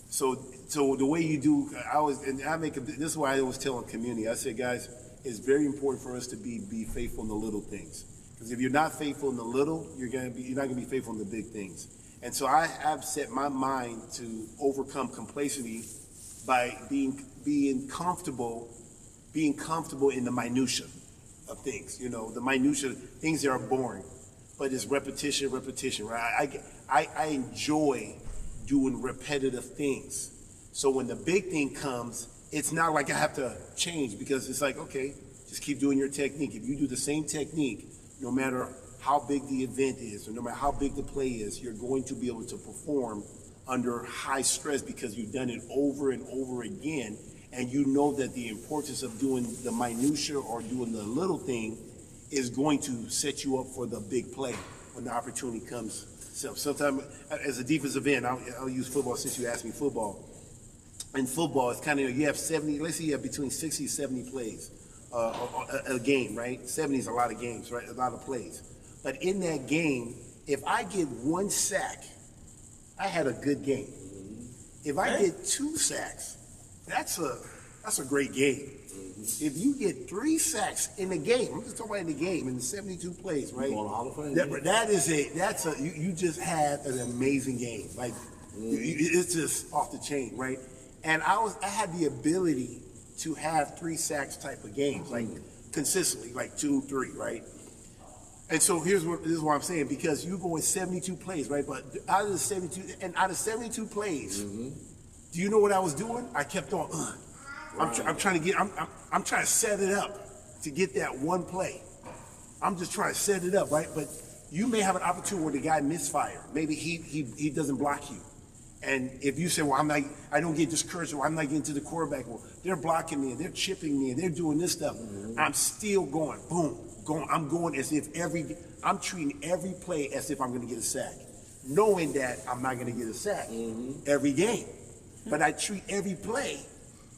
the way you do, this is why I always tell the community, I say, guys, it's very important for us to be faithful in the little things. Because if you're not faithful in the little, you're not gonna be faithful in the big things. And so I have set my mind to overcome complacency by being comfortable in the minutia of things. The minutia, things that are boring, but it's repetition, right? I enjoy doing repetitive things. So when the big thing comes, it's not like I have to change, because it's like, okay, just keep doing your technique. If you do the same technique, no matter how big the event is, or no matter how big the play is, you're going to be able to perform under high stress because you've done it over and over again, and you know that the importance of doing the minutia or doing the little thing is going to set you up for the big play when the opportunity comes. So sometimes, as a defensive end, I'll use football since you asked me football. In football, it's kind of, you have 70, let's say you have between 60 and 70 plays a game, right? 70 is a lot of games, right? A lot of plays. But in that game, if I get 1 sack, I had a good game. If I get 2 sacks, that's a great game. If you get 3 sacks in a game, I'm just talking about in the game, in the 72 plays, right? You just had an amazing game. Like, it's just off the chain, right? And I had the ability to have 3 sacks type of games, like consistently, like 2, 3, right? And so this is what I'm saying, because you go in 72 plays, right? But out of 72 plays, do you know what I was doing? I kept on. I'm trying to set it up to get that one play. I'm just trying to set it up, right? But you may have an opportunity where the guy misfire. Maybe he doesn't block you. And if you say, well, I don't get discouraged, or I'm not getting to the quarterback, well, they're blocking me, and they're chipping me, and they're doing this stuff. I'm still going, boom, going. I'm going as if I'm treating every play as if I'm going to get a sack, knowing that I'm not going to get a sack every game. But I treat every play,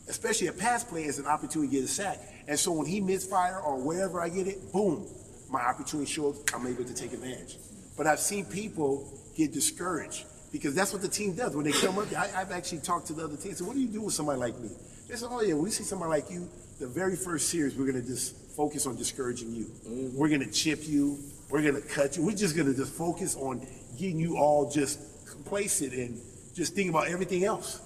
especially a pass play, as an opportunity to get a sack. And so when he misfire or wherever I get it, boom, my opportunity shows, I'm able to take advantage. But I've seen people get discouraged, because that's what the team does. When they come up, I've actually talked to the other team. So what do you do with somebody like me? They say, oh yeah, when we see somebody like you, the very first series, we're gonna just focus on discouraging you. We're gonna chip you, we're gonna cut you. We're just gonna just focus on getting you all just complacent and just thinking about everything else.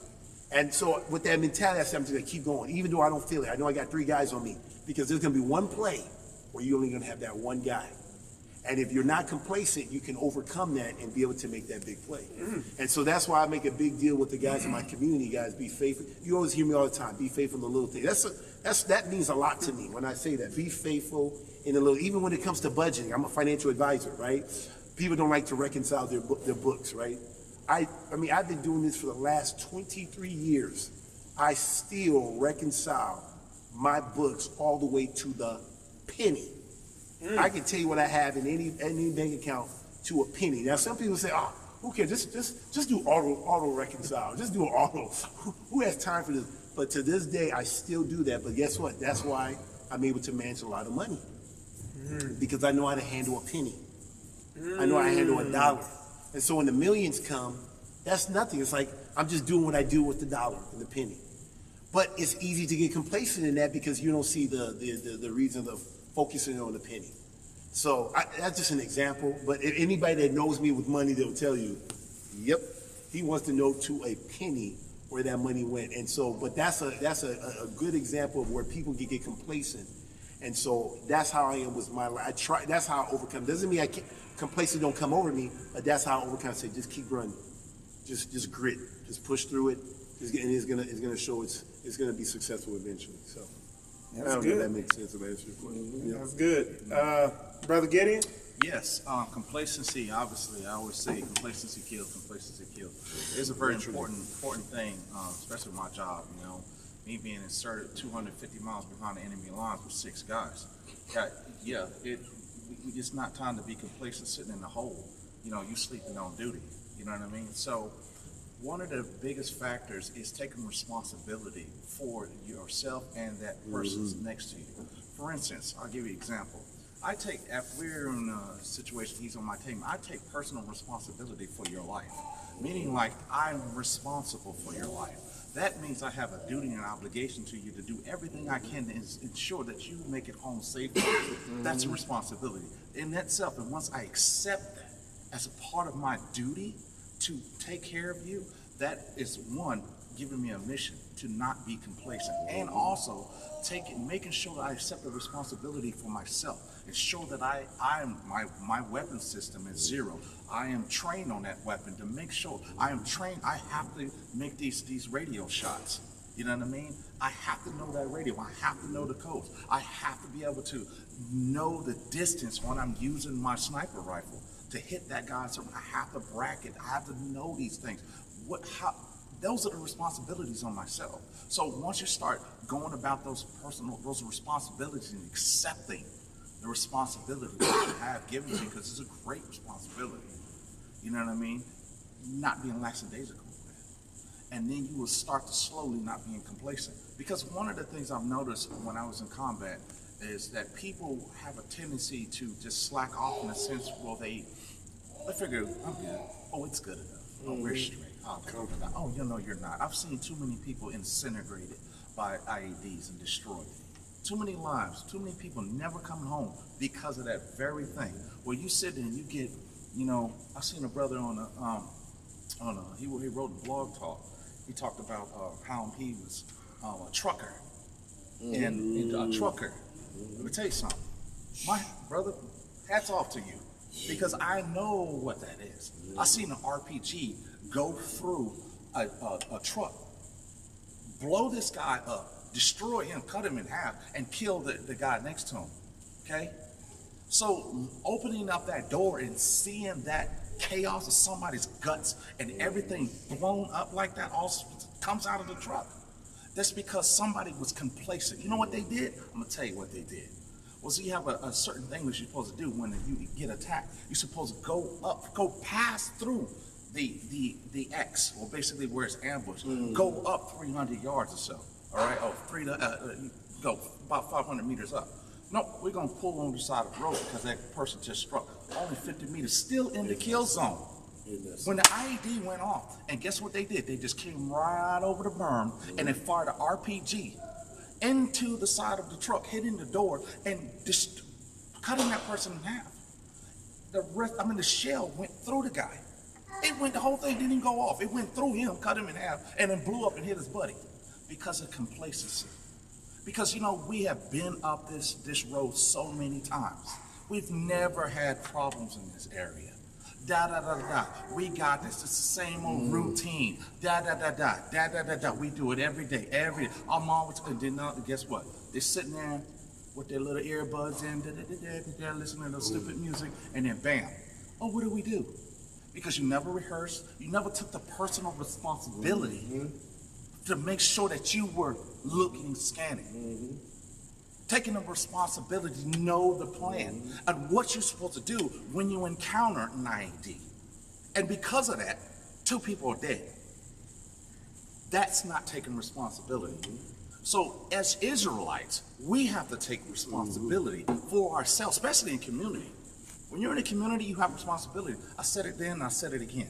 And so with that mentality, I said, I'm just gonna keep going. Even though I don't feel it, I know I got 3 guys on me, because there's gonna be one play where you're only gonna have that one guy. And if you're not complacent, you can overcome that and be able to make that big play. And so that's why I make a big deal with the guys in my community, guys. Be faithful. You always hear me all the time, be faithful in the little things. That means a lot to me when I say that. Be faithful in the little, even when it comes to budgeting. I'm a financial advisor, right? People don't like to reconcile their books, right? I mean, I've been doing this for the last 23 years. I still reconcile my books all the way to the penny. I can tell you what I have in any bank account to a penny. Now, some people say, oh, who cares? Just do auto reconcile. Just do an auto. Who has time for this? But to this day, I still do that. But guess what? That's why I'm able to manage a lot of money. Because I know how to handle a penny. I know how to handle $1. And so when the millions come, that's nothing. It's like I'm just doing what I do with the dollar and the penny. But it's easy to get complacent in that, because you don't see the reason of focusing on the penny. So that's just an example. But anybody that knows me with money, they'll tell you, yep, he wants to know to a penny where that money went. And so, but that's a good example of where people can get complacent. And so that's how I am with my life. That's how I overcome. Doesn't mean complacent don't come over me, but that's how I overcome. I say, just keep running, just grit, just push through it. And it's gonna show it's gonna be successful eventually. So. That's I don't good. know if that makes sense of answering your question. Yeah. That's good. Brother Gideon? Yes, complacency, obviously, I always say complacency kills, complacency kills. It's a very important thing, especially with my job, you know. Me being inserted 250 miles behind the enemy lines with 6 guys. It's not time to be complacent sitting in the hole. You know, you sleeping on duty, you know what I mean? So one of the biggest factors is taking responsibility for yourself and that person's next to you. For instance, I'll give you an example. If we're in a situation, he's on my team, I take personal responsibility for your life. Meaning, like, I'm responsible for your life. That means I have a duty and obligation to you to do everything I can to ensure that you make it home safely. That's a responsibility in itself. And once I accept that as a part of my duty to take care of you, that is one, giving me a mission to not be complacent, and also making sure that I accept the responsibility for myself and show that my weapon system is 0. I am trained on that weapon to make sure I am trained. I have to make these radio shots. You know what I mean? I have to know that radio. I have to know the codes. I have to be able to know the distance when I'm using my sniper rifle to hit that guy. So I have to bracket. I have to know these things. Those are the responsibilities on myself. So once you start going about those responsibilities and accepting the responsibility that you have given to you, because it's a great responsibility, you know what I mean? Not being lackadaisical with it. And then you will start to slowly not being complacent. Because one of the things I've noticed when I was in combat is that people have a tendency to just slack off in a sense, well, they figure, I'm good. Oh, it's good enough. Oh, we're straight. Oh, you know you're not. I've seen too many people incinerate by IEDs and destroyed. Too many lives, too many people never coming home because of that very thing. Where you sit there and you get, you know, I seen a brother he wrote a blog talk. He talked about how he was a trucker and a trucker. Let me tell you something, my brother. Hats off to you, because I know what that is. I seen an RPG go through a truck, blow this guy up, destroy him, cut him in half, and kill the guy next to him. Okay? So opening up that door and seeing that chaos of somebody's guts and everything blown up like that all comes out of the truck. That's because somebody was complacent. You know what they did? I'm gonna tell you what they did. Well, so you have a certain thing that you're supposed to do when you get attacked. You're supposed to go past through the X, or basically where it's ambushed. Go up 300 yards or so. All right, go about 500 meters up. No, we're gonna pull on the side of the road because that person just struck. Only 50 meters, still in the kill zone. When the IED went off, and guess what they did? They just came right over the berm and they fired an RPG into the side of the truck, hitting the door and just cutting that person in half. The shell went through the guy. The whole thing didn't even go off. It went through him, cut him in half, and then blew up and hit his buddy because of complacency. Because, we have been up this road so many times. We've never had problems in this area. We got this. It's the same old routine. We do it every day. Our mom was, and then guess what? They're sitting there with their little earbuds in, listening to those stupid music, and then bam. Oh, what do we do? Because you never rehearsed, you never took the personal responsibility to make sure that you were looking, scanning. Taking the responsibility to know the plan and what you're supposed to do when you encounter an IED. And because of that, 2 people are dead. That's not taking responsibility. So as Israelites, we have to take responsibility for ourselves, especially in community. When you're in a community, you have responsibility. I said it then, and I said it again.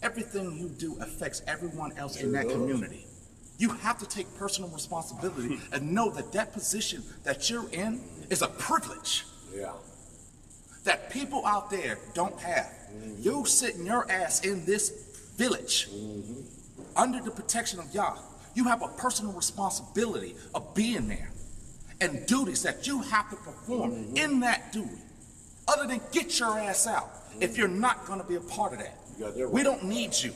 Everything you do affects everyone else in that community. You have to take personal responsibility and know that position that you're in is a privilege that people out there don't have. You sitting your ass in this village under the protection of Yah. You have a personal responsibility of being there and duties that you have to perform in that duty. Other than get your ass out if you're not going to be a part of that. We don't need you.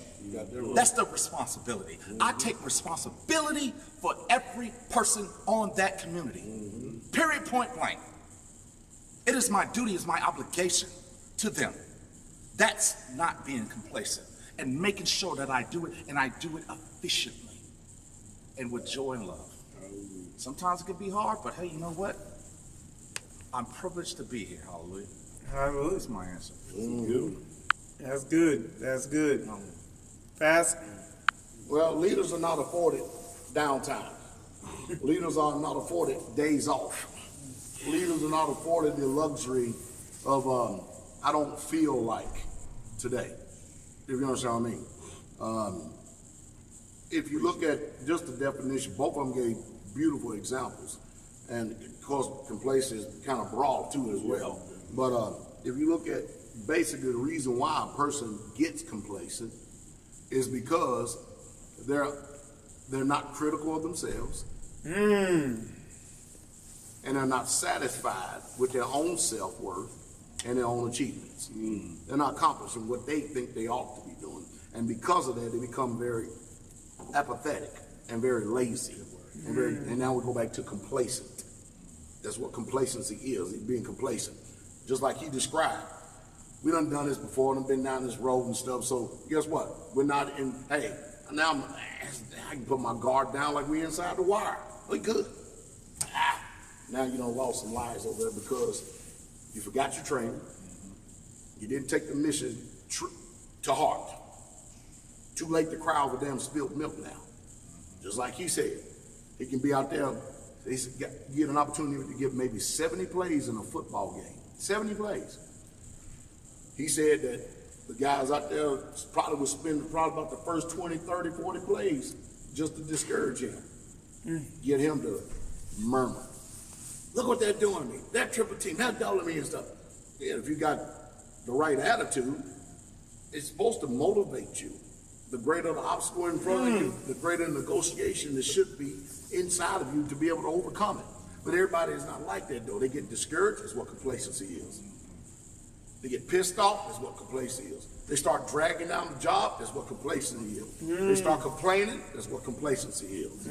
That's the responsibility. I take responsibility for every person on that community. Period, point blank. It is my duty, it's my obligation to them. That's not being complacent and making sure that I do it, and I do it efficiently and with joy and love. Sometimes it can be hard, but hey, you know what? I'm privileged to be here. Hallelujah. Hallelujah. That's my answer. That's good. That's good. Fast. Well, leaders are not afforded downtime. Leaders are not afforded days off. Leaders are not afforded the luxury of, I don't feel like today. If you understand what I mean. If you look at just the definition, both of them gave beautiful examples. And of course, complacent is kind of broad too as well. But if you look at basically the reason why a person gets complacent is because they're not critical of themselves, and they're not satisfied with their own self-worth and their own achievements. They're not accomplishing what they think they ought to be doing, and because of that, they become very apathetic and very lazy, and now we go back to complacent. That's what complacency is, being complacent. Just like he described. We done this before, and been down this road and stuff, so guess what? We're not in, hey, now I can put my guard down like we inside the wire. We good. Now you done lost some lives over there because you forgot your training. You didn't take the mission to heart. Too late to cry over damn spilled milk now. Just like he said, he can be out there, he get an opportunity to give maybe 70 plays in a football game. 70 plays. He said that the guys out there probably would spend about the first 20, 30, 40 plays just to discourage him. Get him to murmur. Look what they're doing to me. That triple team, that double me and stuff. Yeah, if you got the right attitude, it's supposed to motivate you. The greater the obstacle in front of you, the greater negotiation there should be inside of you to be able to overcome it. But everybody is not like that though. They get discouraged, that's what complacency is. They get pissed off, that's what complacency is. They start dragging down the job, that's what complacency is. They start complaining, that's what complacency is.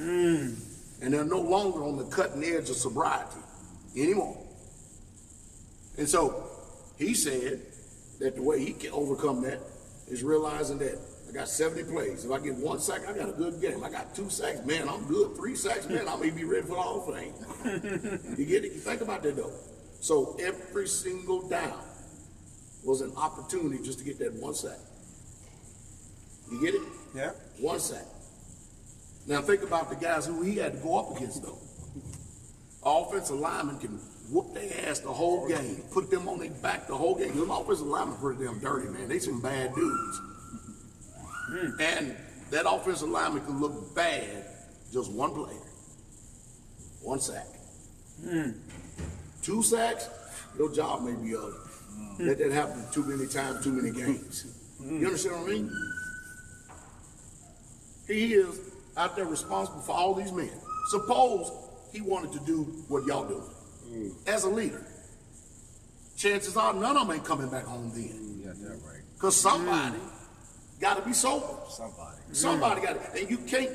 And they're no longer on the cutting edge of sobriety anymore. And so he said that the way he can overcome that is realizing that I got 70 plays. If I get 1 sack, I got a good game. I got 2 sacks, man, I'm good. 3 sacks, man, I may be ready for the Hall of Fame. You get it? You think about that though. So every single down was an opportunity just to get that 1 sack. You get it? Yeah. 1 sack. Now think about the guys who he had to go up against though. Offensive linemen can whoop their ass the whole game, put them on their back the whole game. Them offensive linemen pretty damn dirty, man. They some bad dudes. And that offensive lineman can look bad just 1 play. 1 sack. 2 sacks, your job may be up. Let that happen too many times, too many games. You understand what I mean? He is out there responsible for all these men. Suppose he wanted to do what y'all doing as a leader. Chances are none of them ain't coming back home then. You got that right. Because somebody got to be sober. Somebody. Got to, and you can't,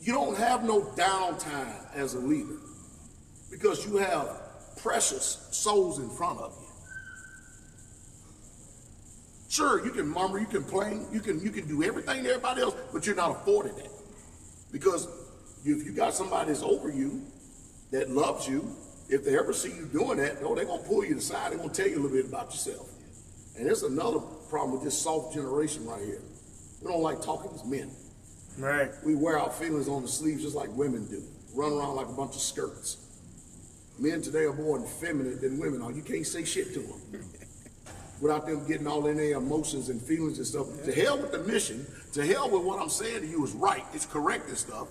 you don't have no downtime as a leader because you have precious souls in front of you. Sure, you can murmur, you can complain, you can do everything to everybody else, but you're not afforded that. Because if you got somebody that's over you, that loves you, if they ever see you doing that, no, they're going to pull you aside, they're going to tell you a little bit about yourself. And there's another problem with this soft generation right here. We don't like talking as men. Right. We wear our feelings on the sleeves just like women do. Run around like a bunch of skirts. Men today are more effeminate than women are. You can't say shit to them without them getting all in their emotions and feelings and stuff. To hell with the mission. To hell with what I'm saying to you is right. It's correct and stuff.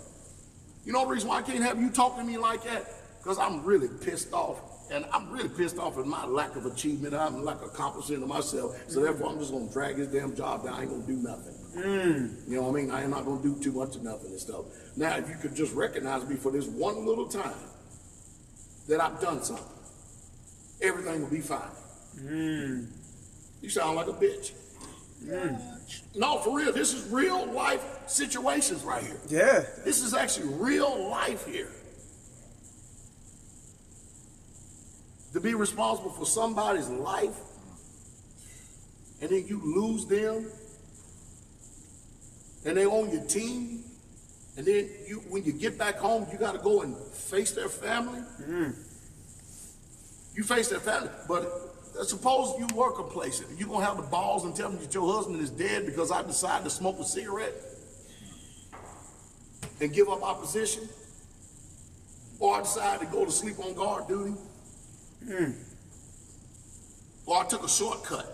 You know the reason why I can't have you talk to me like that? Because I'm really pissed off. And I'm really pissed off at my lack of achievement. I'm like accomplishing to myself. So therefore, I'm just going to drag his damn job down. I ain't going to do nothing. You know what I mean? I am not going to do too much of nothing and stuff. Now, if you could just recognize me for this one little time that I've done something, everything will be fine. You sound like a bitch. No, for real. This is real life situations right here. Yeah. This is actually real life here. To be responsible for somebody's life, and then you lose them, and they on your team, and then when you get back home, you got to go and face their family. You face their family, but suppose you were complacent. You gonna have the balls and tell them that your husband is dead because I decided to smoke a cigarette and give up opposition, or I decided to go to sleep on guard duty. Or I took a shortcut.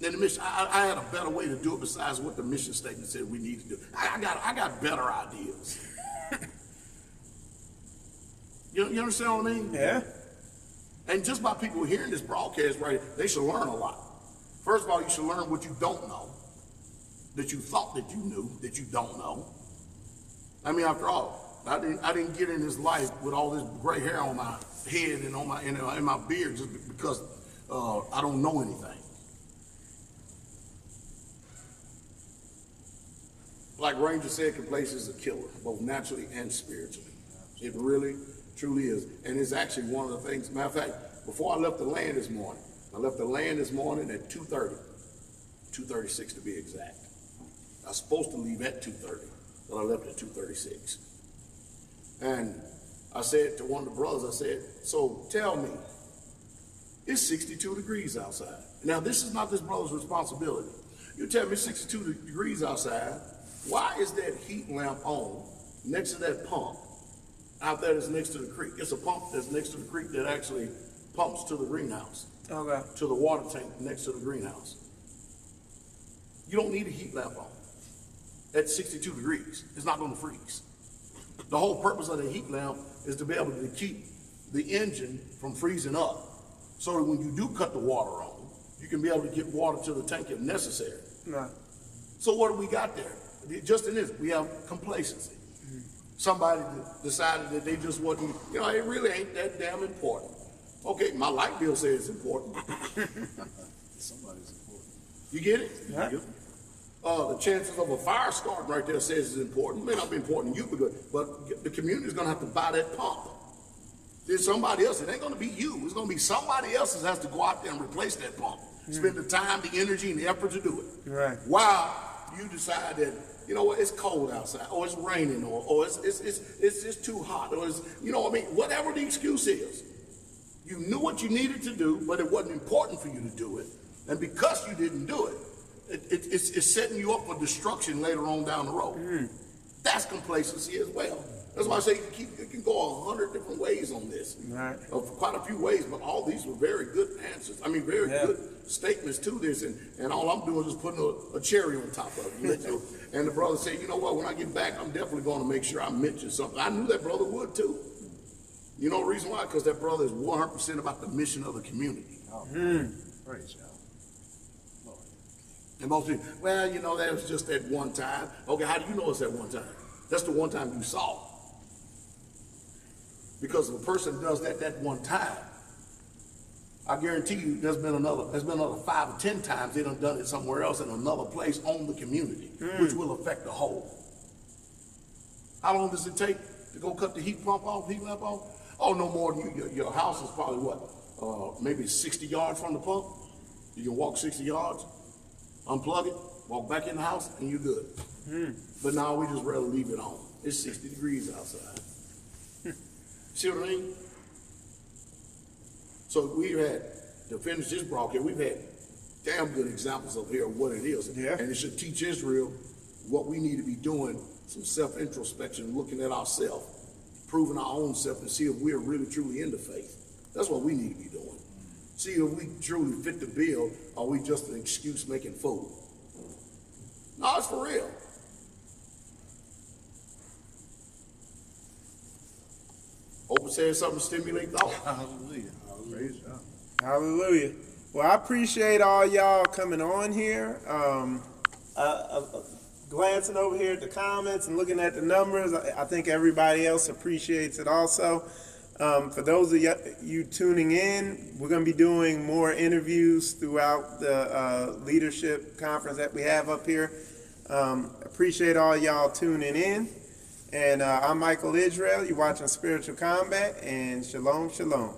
Then the mission, I had a better way to do it besides what the mission statement said we need to do. I got better ideas. You understand what I mean? Yeah. And just by people hearing this broadcast right here, they should learn a lot. First of all, you should learn what you don't know, that you thought that you knew, that you don't know. I mean, after all, I didn't get in this life with all this gray hair on my head and on in my beard just because I don't know anything. Like Ranger said, complacency is a killer, both naturally and spiritually. It really, truly is. And it's actually one of the things, matter of fact, before I left the land this morning, I left the land this morning at 2:30, 2:36 to be exact. I was supposed to leave at 2:30, but I left at 2:36. And I said to one of the brothers, I said, so tell me, it's 62 degrees outside. Now, this is not this brother's responsibility. You tell me it's 62 degrees outside, why is that heat lamp on next to that pump out there that's next to the creek? It's a pump that's next to the creek that actually pumps to the greenhouse, to the water tank next to the greenhouse. You don't need a heat lamp on at 62 degrees. It's not going to freeze. The whole purpose of the heat lamp is to be able to keep the engine from freezing up, so that when you do cut the water on, you can be able to get water to the tank if necessary. So what do we got there? Just in this, we have complacency. Somebody decided that they just wasn't, it really ain't that damn important. Okay, my light bill says it's important. Somebody's important. You get it? Yeah. The chances of a fire starting right there says it's important. It may not be important to you, but the community is going to have to buy that pump. There's somebody else. It ain't going to be you. It's going to be somebody else that has to go out there and replace that pump. Spend the time, the energy, and the effort to do it. Right. While you decide that, you know what, it's cold outside, or it's raining, or it's too hot, or it's, you know what I mean, whatever the excuse is. You knew what you needed to do, but it wasn't important for you to do it. And because you didn't do it, it's setting you up for destruction later on down the road. That's complacency as well. That's why I say it can go 100 different ways on this. Right. Quite a few ways, but all these were very good answers. I mean, very good statements to this, and all I'm doing is putting a cherry on top of it. And the brother said, you know what, when I get back, I'm definitely going to make sure I mention something. I knew that brother would too. You know the reason why? Because that brother is 100% about the mission of the community. Praise God. And most people, well, you know, that was just that one time. Okay, how do you know it's that one time? That's the one time you saw. Because if a person does that one time, I guarantee you there's been another 5 or 10 times they done it somewhere else in another place on the community, which will affect the whole. How long does it take to go cut the heat lamp off? Oh, no more than your house is probably what? Maybe 60 yards from the pump. You can walk 60 yards, unplug it, walk back in the house, and you're good. But now we just rather leave it on. It's 60 degrees outside. See what I mean? So we've had, to finish this broadcast, we've had damn good examples of here of what it is. Yeah. And it should teach Israel what we need to be doing, some self-introspection, looking at ourselves, proving our own self to see if we're really truly in the faith. That's what we need to be doing. See if we truly fit the bill, or are we just an excuse making fool? No, it's for real. Hope says something to stimulate thought. Hallelujah. Praise God. Hallelujah. Well, I appreciate all y'all coming on here. Glancing over here at the comments and looking at the numbers, I think everybody else appreciates it also. For those of you tuning in, we're going to be doing more interviews throughout the leadership conference that we have up here. Appreciate all y'all tuning in. And I'm Michael Israel. You're watching Spiritual Combat, and shalom, shalom.